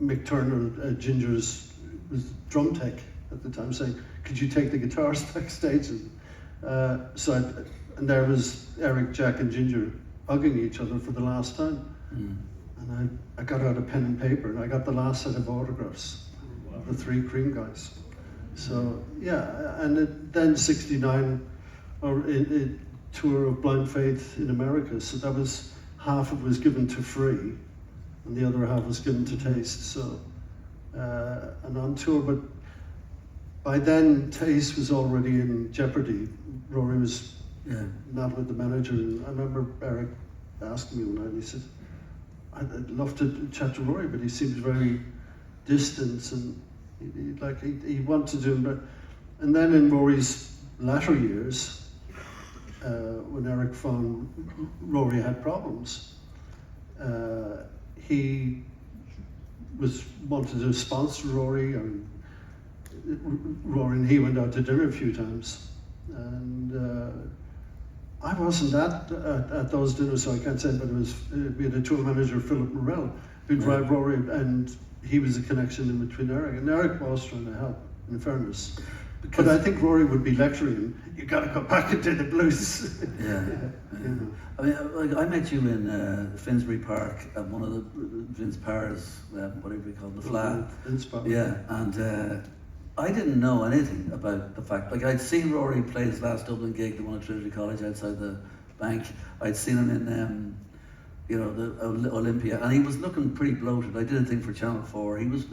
S4: Mick Turner, Ginger's was drum tech at the time, saying, "Could you take the guitars backstage?" And there was Eric, Jack, and Ginger hugging each other for the last time. And I got out a pen and paper, and I got the last set of autographs of the 3 Cream guys. So yeah, and then '69, or a tour of Blind Faith in America. So that was half of it was given to Free, and the other half was given to Taste. So and on tour, but by then Taste was already in jeopardy. Rory was not with the manager, and I remember Eric asking me one night, and he said, "I'd love to chat to Rory, but he seems very distant, and he wanted to do." But and then in Rory's latter years, when Eric found Rory had problems, he wanted to sponsor Rory, and Rory and he went out to dinner a few times, and I wasn't at those dinners, so I can't say, but we had a tour manager, Philip Morell, who'd drive Rory, and he was a connection in between Eric, and Eric was trying to help, in fairness. But I think Rory would be lecturing him, "You got to go back into the blues."
S7: Yeah.
S4: You know.
S7: I mean, like, I met you in Finsbury Park at one of the Vince Parr's, whatever we call it, the flat.
S4: Vince Parr.
S7: Yeah, and I didn't know anything about the fact. Like, I'd seen Rory play his last Dublin gig, the one at Trinity College outside the bank. I'd seen him in, the Olympia, and he was looking pretty bloated. I did a thing for Channel 4. He was,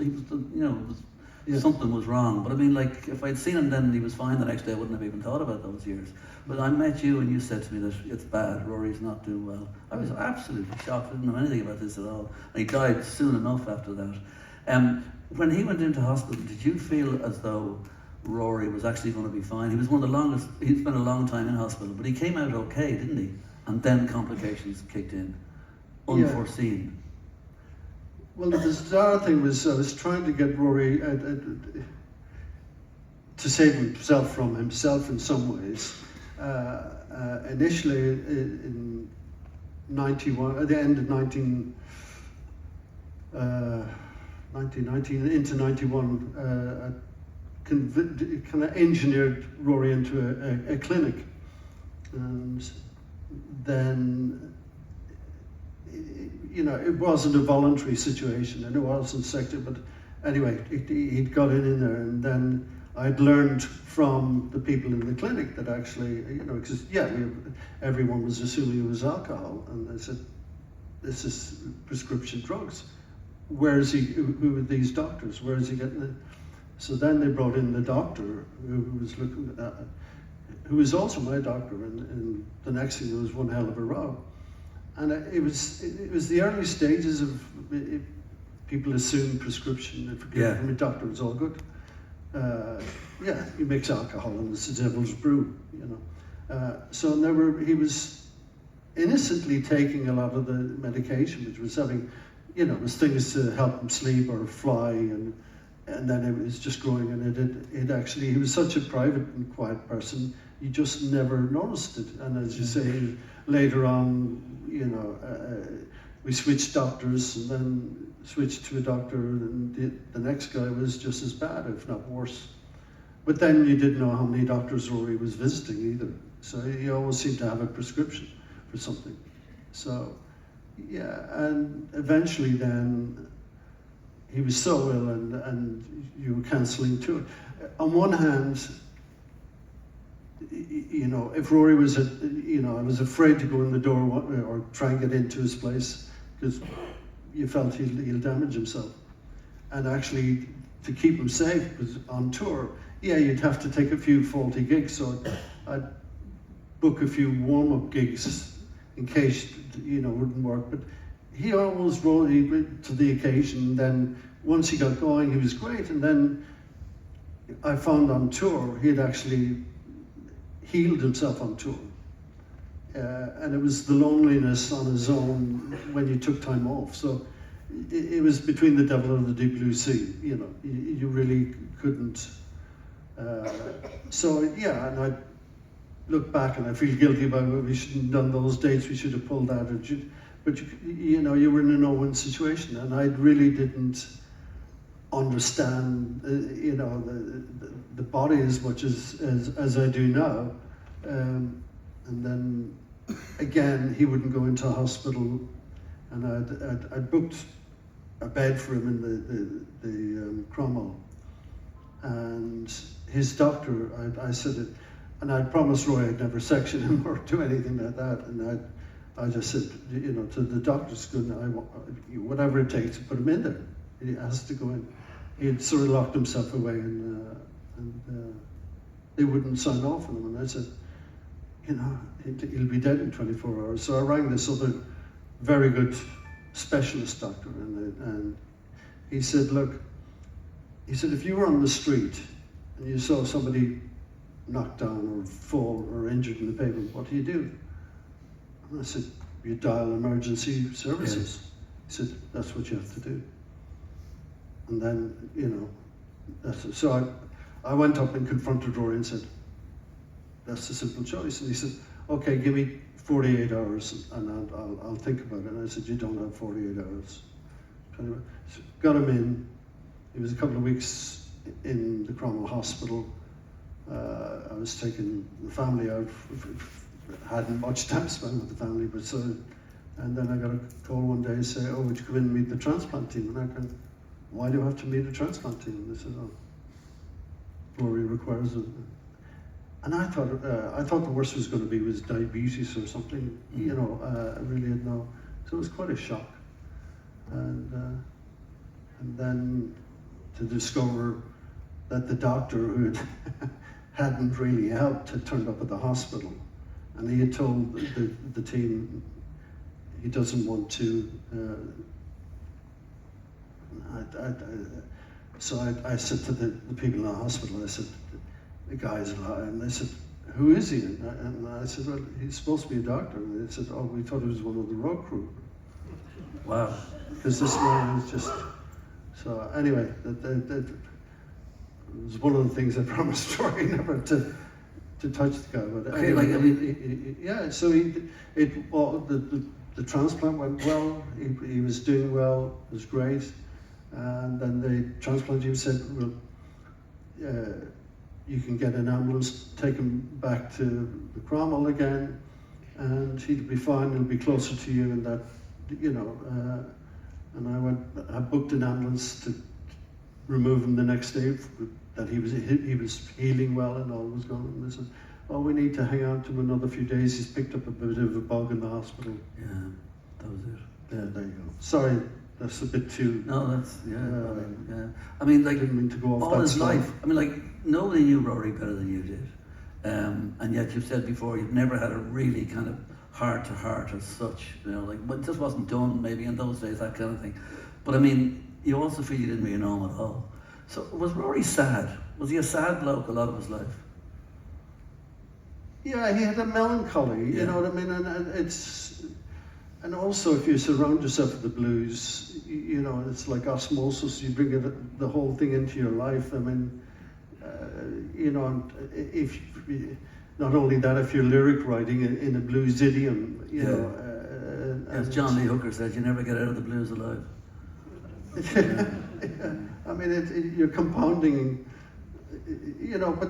S7: something was wrong. But I mean, like, if I'd seen him then and he was fine the next day, I wouldn't have even thought about those years. But I met you and you said to me that it's bad, Rory's not doing well. I was absolutely shocked. I didn't know anything about this at all. And he died soon enough after that. When he went into hospital, did you feel as though Rory was actually going to be fine? He was one of the longest, he'd spent a long time in hospital, but he came out okay, didn't he? And then complications kicked in, unforeseen.
S4: Well, the bizarre thing was I was trying to get Rory to save himself from himself in some ways. Initially in 91, at the end of 1990 into 91, kind of engineered Rory into a clinic, and then it wasn't a voluntary situation, and it wasn't sector, but anyway, he'd got in there, and then I'd learned from the people in the clinic that actually, because everyone was assuming it was alcohol, and I said, "This is prescription drugs. Where is he? Who are these doctors? Where is he getting it?" So then they brought in the doctor who was looking at that, who was also my doctor, and the next thing there was one hell of a row. And it was the early stages of people assume prescription. If you get from a doctor, it's all good. He makes alcohol and it's the devil's brew, So he was innocently taking a lot of the medication, which was having, was things to help him sleep or fly, and then it was just growing, and it actually, he was such a private and quiet person, you just never noticed it. And as you say, later on, we switched doctors, and then switched to a doctor, and the next guy was just as bad, if not worse. But then you didn't know how many doctors Rory was visiting either. So he always seemed to have a prescription for something. So, yeah, and eventually then he was so ill and you were cancelling tour. On one hand, you know, if Rory was I was afraid to go in the door or try and get into his place because you felt he'll damage himself. And actually, to keep him safe, because on tour, yeah, you'd have to take a few faulty gigs, so I'd book a few warm-up gigs in case, you know, it wouldn't work. But he always rose to the occasion. Then once he got going, he was great. And then I found on tour, he had actually healed himself on tour. And it was the loneliness on his own when you took time off. So it was between the devil and the deep blue sea, you know, you really couldn't. So yeah, and I look back and I feel guilty about it. We shouldn't have done those dates, we should have pulled that. But you know, you were in a no-win situation, and I really didn't understand, you know, the body as much as I do now. And then again, he wouldn't go into hospital, and I'd booked a bed for him in the Cromwell, and his doctor, I said it, and I'd promised Roy I'd never section him or do anything like that, and I just said, you know, to the doctor's good, whatever it takes to put him in there. He has to go in. He had sort of locked himself away, and they wouldn't sign off on him. And I said, you know, he'll be dead in 24 hours. So I rang this other very good specialist doctor, and he said, look, he said, if you were on the street and you saw somebody knocked down or fall or injured in the pavement, what do you do? And I said, you dial emergency services. Yes. He said, that's what you have to do. And then, you know, so I went up and confronted Rory and said, that's a simple choice. And he said, okay, give me 48 hours and I'll think about it. And I said, you don't have 48 hours. So got him in. He was a couple of weeks in the Cromwell Hospital. I was taking the family out. Hadn't much time spent with the family, but so, and then I got a call one day and say, oh, would you come in and meet the transplant team? And I kind of, why do I have to meet a transplant team? And they said, oh, Rory requires it. And I thought the worst was going to be was diabetes or something, you know, I really had no, so it was quite a shock. And then to discover that the doctor who hadn't really helped had turned up at the hospital, and he had told the team he doesn't want to, so I said to the people in the hospital, I said, the guys, and they said, who is he? And I said, well, he's supposed to be a doctor. And they said, oh, we thought he was one of the road crew.
S7: Wow.
S4: Because this man was just, so anyway, that was one of the things I promised Rory never to touch the guy. But
S7: Okay,
S4: anyway,
S7: like, I mean,
S4: yeah, so the transplant went well, he was doing well, it was great. And then the transplant team said, well, you can get an ambulance, take him back to the Cromwell again, and he'll be fine, he'll be closer to you, and that, you know, and I booked an ambulance to remove him the next day, that he was healing well and all was gone, and they said, oh, we need to hang on to him another few days, he's picked up a bit of a bug in the hospital.
S7: Yeah, that was it.
S4: Yeah, there you go. Sorry, that's a bit too...
S7: No, that's, I mean, like,
S4: didn't mean to go off
S7: all
S4: that
S7: his
S4: slide.
S7: life, I mean, like, nobody knew Rory better than you did. And yet you've said before, you've never had a really kind of heart-to-heart as such, you know, like, but it just wasn't done maybe in those days, that kind of thing. But I mean, you also feel you didn't really know him at all. So was Rory sad? Was he a sad bloke a lot of his life?
S4: Yeah, he had a melancholy, you know what I mean? And also if you surround yourself with the blues, you know, it's like osmosis, you bring the whole thing into your life. I mean, you know, if not only that, if you're lyric writing in a blues idiom, you know.
S7: As John Lee Hooker said, you never get out of the blues alive.
S4: I mean, you're compounding, you know, but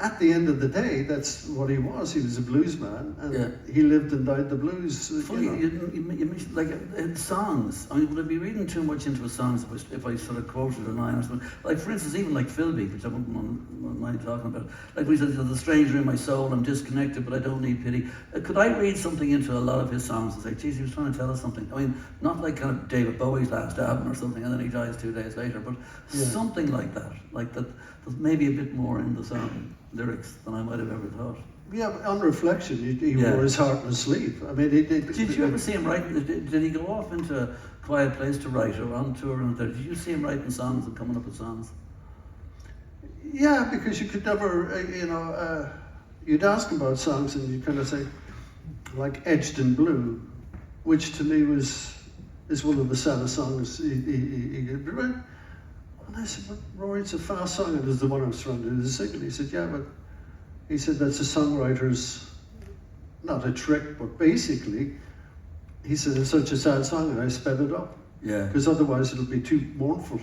S4: at the end of the day, that's what he was. He was a blues man, and he lived and died the blues.
S7: Funny, you mentioned like songs. I mean, would I be reading too much into a song if I sort of quoted a line or something? Like, for instance, even like Philby, which I wouldn't mind talking about. Like we said, the stranger in my soul, I'm disconnected, but I don't need pity. Could I read something into a lot of his songs and say, geez, he was trying to tell us something? I mean, not like kind of David Bowie's last album or something, and then he dies 2 days later, but something like that. Like that, there's maybe a bit more in the song lyrics than I might have ever thought.
S4: Yeah, on reflection, he wore his heart on his sleeve. I mean,
S7: did you ever see him write? Did he go off into a quiet place to write, or on tour? And did you see him writing songs and coming up with songs?
S4: Yeah, because you could never, you'd ask him about songs and you'd kind of say, like Edged in Blue, which to me is one of the saddest songs he could write. And I said, but Rory, it's a fast song, and it's the one I'm surrounded to sing. And he said, yeah, but he said that's a songwriter's, not a trick, but basically, he said it's such a sad song, and I sped it up.
S7: Yeah.
S4: Because otherwise it'll be too mournful.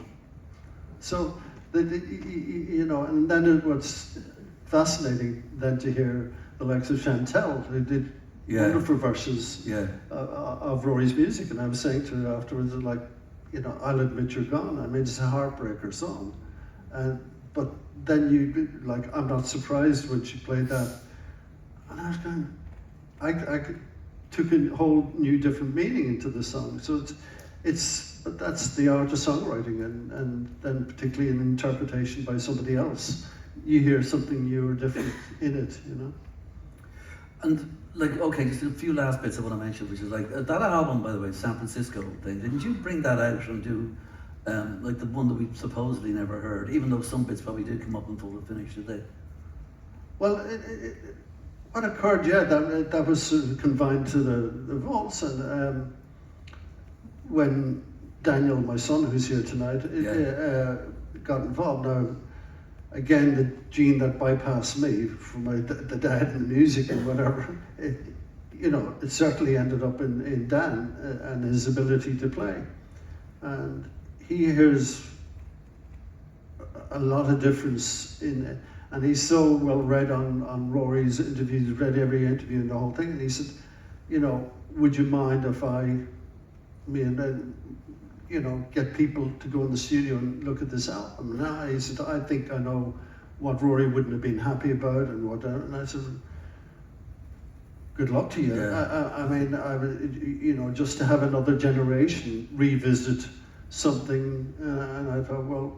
S4: So, and then what's fascinating then to hear the likes of Chantel, who did wonderful verses of Rory's music, and I was saying to her afterwards, like, I'll admit you're gone. I mean, it's a heartbreaker song, but then you like, I'm not surprised when she played that, and I was going, I took a whole new different meaning into the song. So but that's the art of songwriting, and then particularly an interpretation by somebody else, you hear something new or different in it,
S7: And like, okay, just a few last bits of what I mentioned, which is like that album, by the way, San Francisco thing. Didn't you bring that out and do like the one that we supposedly never heard, even though some bits probably did come up in full and finish, did they?
S4: Well, what occurred, that was sort of confined to the vaults, and when Daniel, my son, who's here tonight, got involved. Now, again, the gene that bypassed me from the dad and the music and whatever, it certainly ended up in Dan and his ability to play. And he hears a lot of difference in it. And he's so well read on Rory's interviews, read every interview and the whole thing. And he said, would you mind if get people to go in the studio and look at this album? And he said, I think I know what Rory wouldn't have been happy about and what. And I said, good luck to you.
S7: Yeah.
S4: I mean, just to have another generation revisit something, and I thought, well,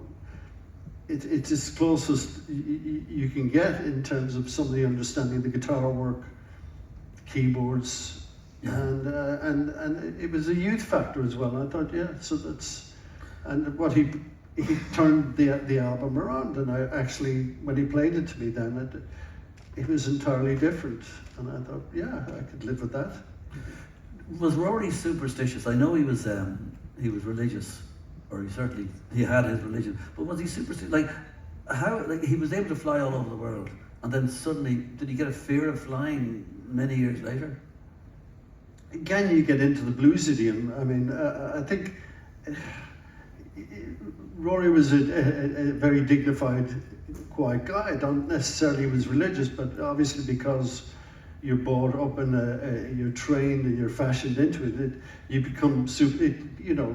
S4: it's as close as you can get in terms of somebody understanding the guitar work, keyboards. Yeah. And it was a youth factor as well. I thought, so that's, and what he turned the album around, and I actually, when he played it to me then, it was entirely different, and I thought, I could live with that.
S7: Was Rory superstitious? I know he was religious, or he had his religion, but was he superstitious? Like, how, like, he was able to fly all over the world, and then suddenly, did he get a fear of flying many years later?
S4: Again, you get into the blues idiom. I mean, I think Rory was a very dignified, quiet guy. Don't necessarily was religious, but obviously because you're brought up and you're trained and you're fashioned into it, you become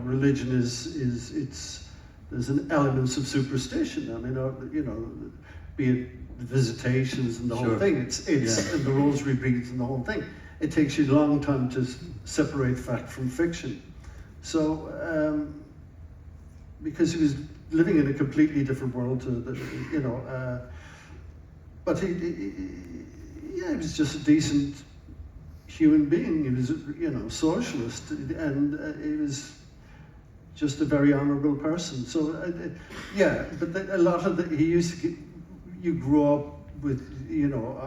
S4: religion is there's an elements of superstition. I mean, be it the visitations and the whole thing. It's and the rosary beads and the whole thing. It takes you a long time to separate fact from fiction. So, because he was living in a completely different world but he was just a decent human being. He was, socialist, and he was just a very honourable person. So, but a lot of you grew up with,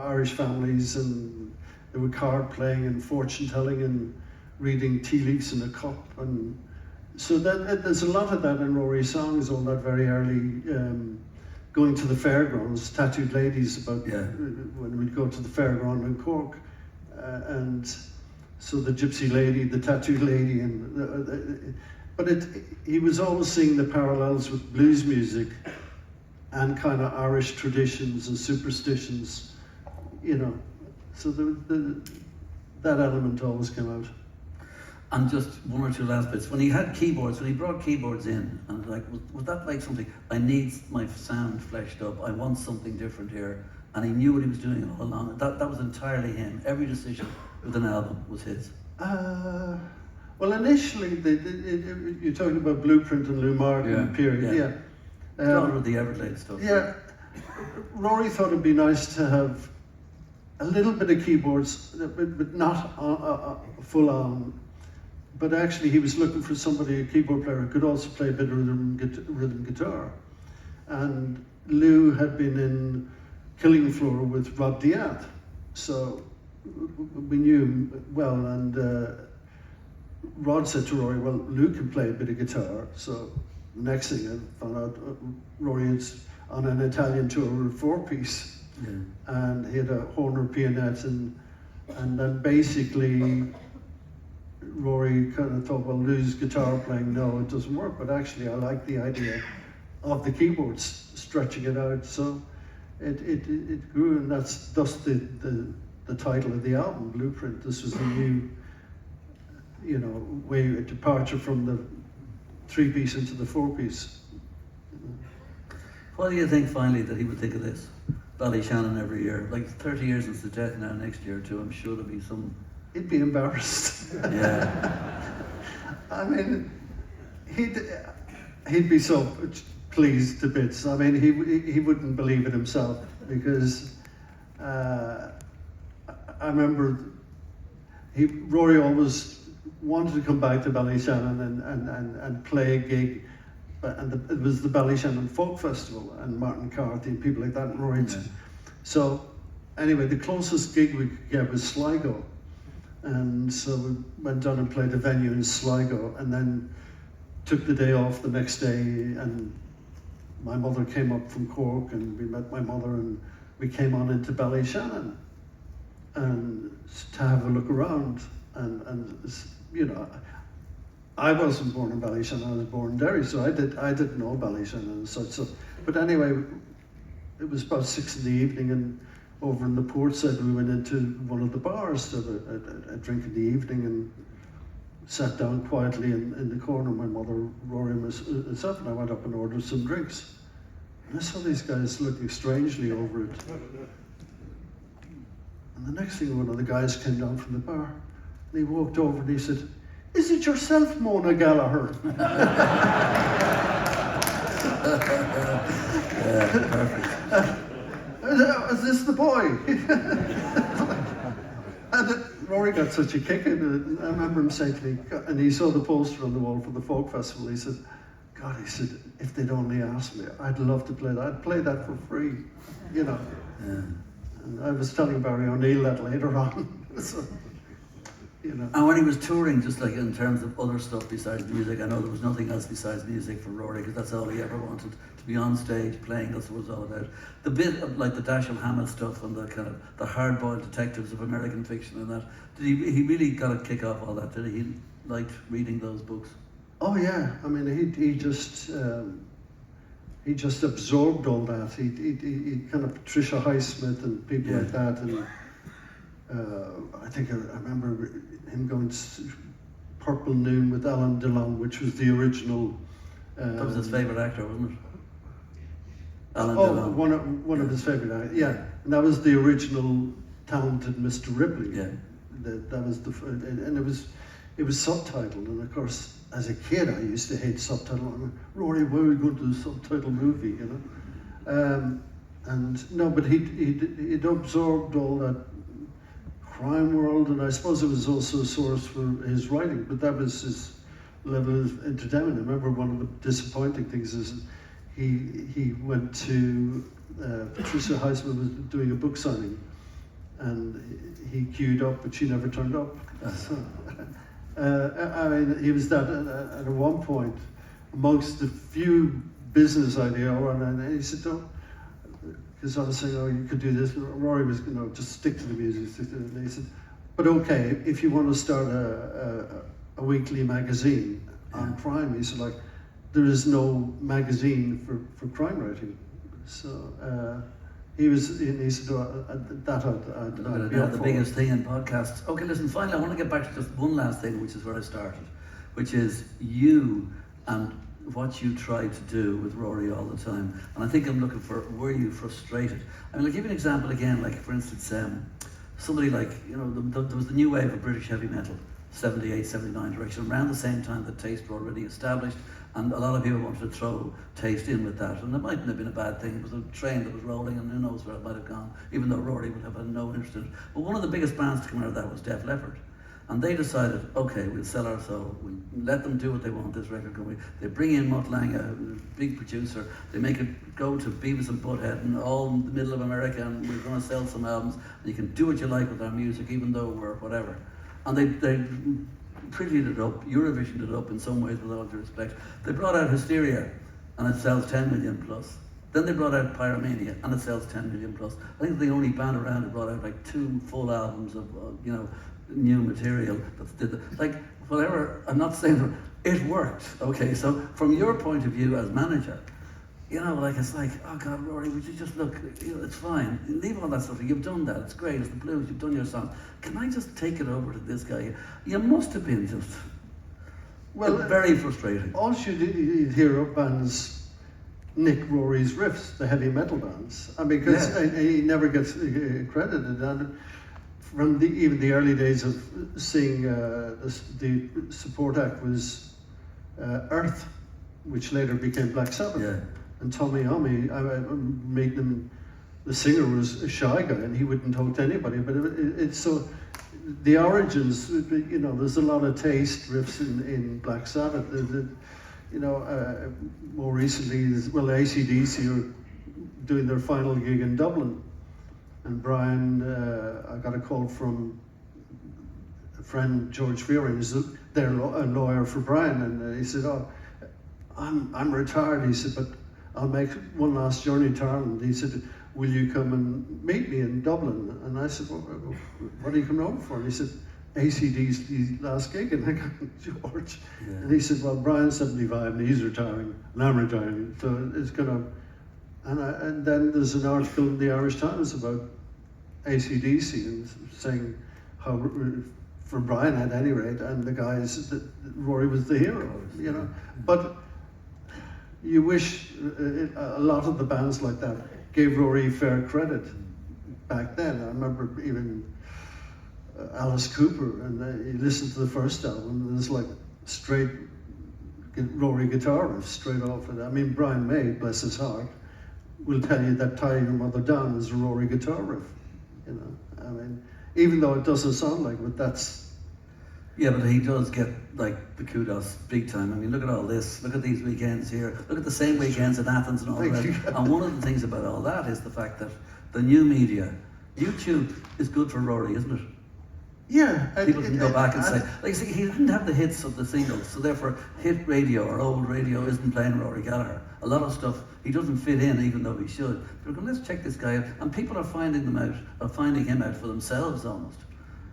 S4: Irish families, and there were card playing and fortune telling and reading tea leaves in a cup, and so there's a lot of that in Rory's songs, all that very early going to the fairgrounds, tattooed ladies about when we'd go to the fairground in Cork, and so the gypsy lady, the tattooed lady, and but he was always seeing the parallels with blues music and kind of Irish traditions and superstitions, you know. So that element always came out.
S7: And just one or two last bits. When he had keyboards, when he brought keyboards in, and like, was that like something, I need my sound fleshed up, I want something different here, and he knew what he was doing all along. That was entirely him. Every decision with an album was his.
S4: Well, initially, you're talking about Blueprint and Lou Martin period, yeah.
S7: Donal with the Everglade stuff.
S4: Yeah, Rory thought it'd be nice to have a little bit of keyboards, but not full on. But actually, he was looking for somebody, a keyboard player, who could also play a bit of rhythm guitar. And Lou had been in Killing Floor with Rod Diath, so we knew him well. And Rod said to Rory, "Well, Lou can play a bit of guitar." So next thing I found out, Rory is on an Italian tour with 4-piece, and he had a Horner pianette, and then basically Rory kind of thought, well, Lou's guitar playing, no, it doesn't work. But actually, I like the idea of the keyboards stretching it out. So it grew, and that's thus the title of the album, Blueprint. This was a new, you know, way, a departure from the 3-piece into the 4-piece.
S7: What do you think finally that he would think of this? Ballyshannon every year, like 30 years since the death now, next year too, I'm sure there'll be some...
S4: He'd be embarrassed.
S7: Yeah.
S4: I mean, he'd be so pleased to bits. I mean, he wouldn't believe it himself, because I remember Rory always wanted to come back to Ballyshannon and play a gig, and it was the Ballyshannon Folk Festival, and Martin Carthy and people like that, and Rory. Yeah. So anyway, the closest gig we could get was Sligo. And so we went down and played a venue in Sligo, and then took the day off the next day, and my mother came up from Cork, and we met my mother, and we came on into Ballyshannon and to have a look around. And you know, I wasn't born in Ballyshannon, I was born in Derry, so I didn't know Ballyshannon and such. So, but anyway, it was about 6 in the evening, and over in the port side, we went into one of the bars to have a drink in the evening, and sat down quietly in the corner. My mother, Rory, myself, and I went up and ordered some drinks. And I saw these guys looking strangely over it. And the next thing, one of the guys came down from the bar, and he walked over and he said, "Is it yourself, Mona Gallagher?"
S7: Perfect.
S4: Is this the boy? And Rory got such a kick in it. I remember him saying to me, and he saw the poster on the wall for the folk festival, he said, "God," he said, "if they'd only asked me, I'd love to play that. I'd play that for free," you know. Yeah. And I was telling Barry O'Neill that later on. So, you know.
S7: And when he was touring, just like in terms of other stuff besides music, I know there was nothing else besides music for Rory, because that's all he ever wanted, to be on stage playing. That's what it was all about. The bit of like the Dashiell Hammett stuff and the kind of the hard-boiled detectives of American fiction and that, did he really got a kick off all that? Did he liked reading those books?
S4: Oh yeah, I mean he just absorbed all that. He kind of Patricia Highsmith and people like that, and I think I remember him going to Purple Noon with Alan Dillon, which was the original.
S7: That was his favourite actor, wasn't it? Alan
S4: Dillon. One of his favourite actors, yeah. And that was the original Talented Mr. Ripley. Yeah. That was and it was subtitled, and of course, as a kid, I used to hate subtitle. I mean, Rory, why are we going to the subtitle movie, you know? And no, but he'd absorbed all that crime world, and I suppose it was also a source for his writing, but that was his level of entertainment. I remember one of the disappointing things is he went to, Patricia Highsmith was doing a book signing, and he queued up, but she never turned up. So, I mean, he was that at one point amongst the few business idea, and he said, "Don't," because I was saying, "Oh, you could do this." Rory was, you know, just stick to the music. And he said, "But okay, if you want to start a weekly magazine on crime," he said, "like, there is no magazine for crime writing." So he said, that I'd be up
S7: the
S4: for.
S7: biggest thing in podcasts. Okay, listen, finally, I want to get back to just one last thing, which is where I started, which is you and what you try to do with Rory all the time. And I think I'm looking for, were you frustrated? I mean, I'll give you an example again, like for instance, somebody like, you know, there was the new wave of British heavy metal, 78, 79 direction, around the same time that Taste were already established, and a lot of people wanted to throw Taste in with that, and it mightn't have been a bad thing. It was a train that was rolling, and who knows where it might have gone, even though Rory would have had no interest in it. But one of the biggest bands to come out of that was Def Leppard. And they decided, okay, we'll sell our soul. We'll let them do what they want, this record company. They bring in Mutt Lange, a big producer. They make it go to Beavis and Butthead and all in the middle of America, and we're going to sell some albums. And you can do what you like with our music, even though we're whatever. And they previewed it up, Eurovisioned it up in some ways, with all due respect. They brought out Hysteria, and it sells 10 million plus. Then they brought out Pyromania, and it sells 10 million plus. I think the only band around who brought out like 2 full albums of, you know, new material that did like whatever. I'm not saying it worked. Okay, so from your point of view as manager, you know, like it's like, oh God, Rory, would you just look? You know, it's fine. Leave all that stuff. You've done that. It's great. It's the blues. You've done your song. Can I just take it over to this guy? You must have been just very frustrating.
S4: All you'd hear of bands nick Rory's riffs, the heavy metal bands, and because he never gets credited. And from even the early days of seeing the support act was Earth, which later became Black Sabbath.
S7: Yeah.
S4: And Tommy Iommi, I made them. The singer was a shy guy, and he wouldn't talk to anybody. But it's so the origins. You know, there's a lot of Taste riffs in Black Sabbath. You know, more recently, AC/DC are doing their final gig in Dublin. And Brian, I got a call from a friend, George Fearing, who's a lawyer for Brian, and he said, "Oh, I'm retired." He said, "But I'll make one last journey to Ireland." He said, "Will you come and meet me in Dublin?" And I said, "Well, what are you coming over for?" And he said, "ACD's last gig." And I go, "George," and he said, "Well, Brian's 75 and he's retiring, and I'm retiring, so it's gonna." And then there's an article in the Irish Times about AC/DC and saying how, for Brian at any rate, and the guys, that Rory was the hero, you know. But you wish a lot of the bands like that gave Rory fair credit back then. I remember even Alice Cooper, and you listen to the first album, and there's like straight Rory guitar riffs straight off it. I mean, Brian May, bless his heart, will tell you that Tie Your Mother Down is a Rory guitar riff, you know. I mean, even though it doesn't sound like it, but that's...
S7: Yeah, but he does get like the kudos big time. I mean, look at all this. Look at these weekends here. Look at the same weekends in Athens and all that. And one of the things about all that is the fact that the new media, YouTube is good for Rory, isn't it?
S4: Yeah.
S7: People can go back and say, like, see, he didn't have the hits of the singles, so therefore hit radio or old radio isn't playing Rory Gallagher. A lot of stuff, he doesn't fit in even though he should. People go, let's check this guy out. And people are finding him out for themselves almost.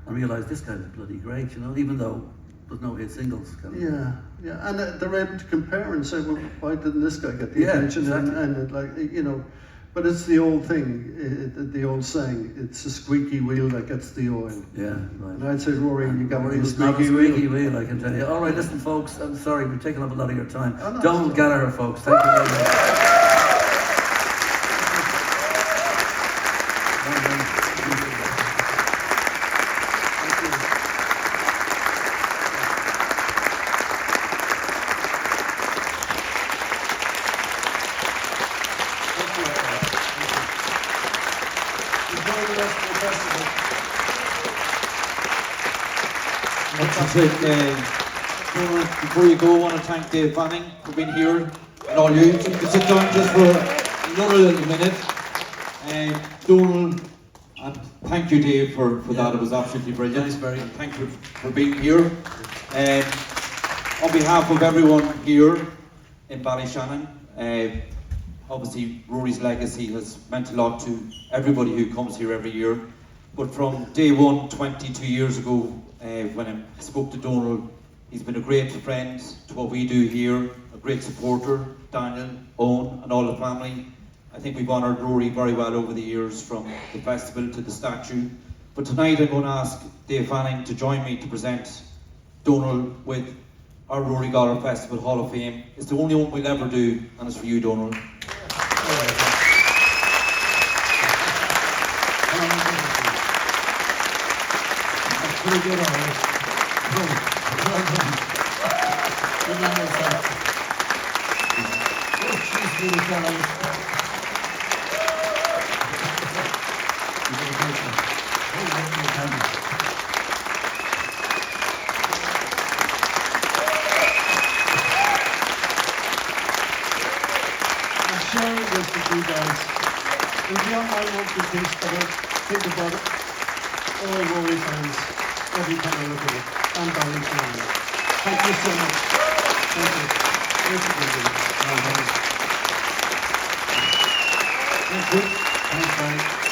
S7: And realise this guy's bloody great, you know, even though there's no hit singles.
S4: Yeah, and they're able to compare and say, well, why didn't this guy get the attention?
S7: Exactly.
S4: And like, you know, but it's the old thing, the old saying, it's a squeaky wheel that gets the oil.
S7: Yeah, right.
S4: And I'd say, Rory, you got
S7: Rory
S4: a
S7: was not a
S4: squeaky
S7: squeaky
S4: wheel.
S7: wheel, I can tell you. All right, listen, folks, I'm sorry, we've taken up a lot of your time.
S4: Oh, no,
S7: Donal Gallagher, folks, thank you very much.
S6: Before you go, I want to thank Dave Fanning for being here, and all you. You can sit down just for another little minute. Donal, and thank you, Dave, for that. It was absolutely brilliant.
S7: Thanks, Barry.
S6: And thank you for being here. On behalf of everyone here in Ballyshannon, obviously Rory's legacy has meant a lot to everybody who comes here every year. But from day one, 22 years ago, when I spoke to Donal, he's been a great friend to what we do here, a great supporter, Daniel, Owen, and all the family. I think we've honoured Rory very well over the years, from the festival to the statue. But tonight I'm going to ask Dave Fanning to join me to present Donal with our Rory Gallagher Festival Hall of Fame. It's the only one we'll ever do, and it's for you, Donal.
S4: Pretty good, all right.
S7: Well done. Good man yourself. Oh, jeez, little fellows. You're going to take them. Oh, look at the camera.
S4: I'm sharing this with you guys. And beyond my monthly piece, but I think about it, all Rory fans, every time I look at it, and Ballyshannon. Thank you so much. Thank you. Thank you. Thank you. Thanks, guys.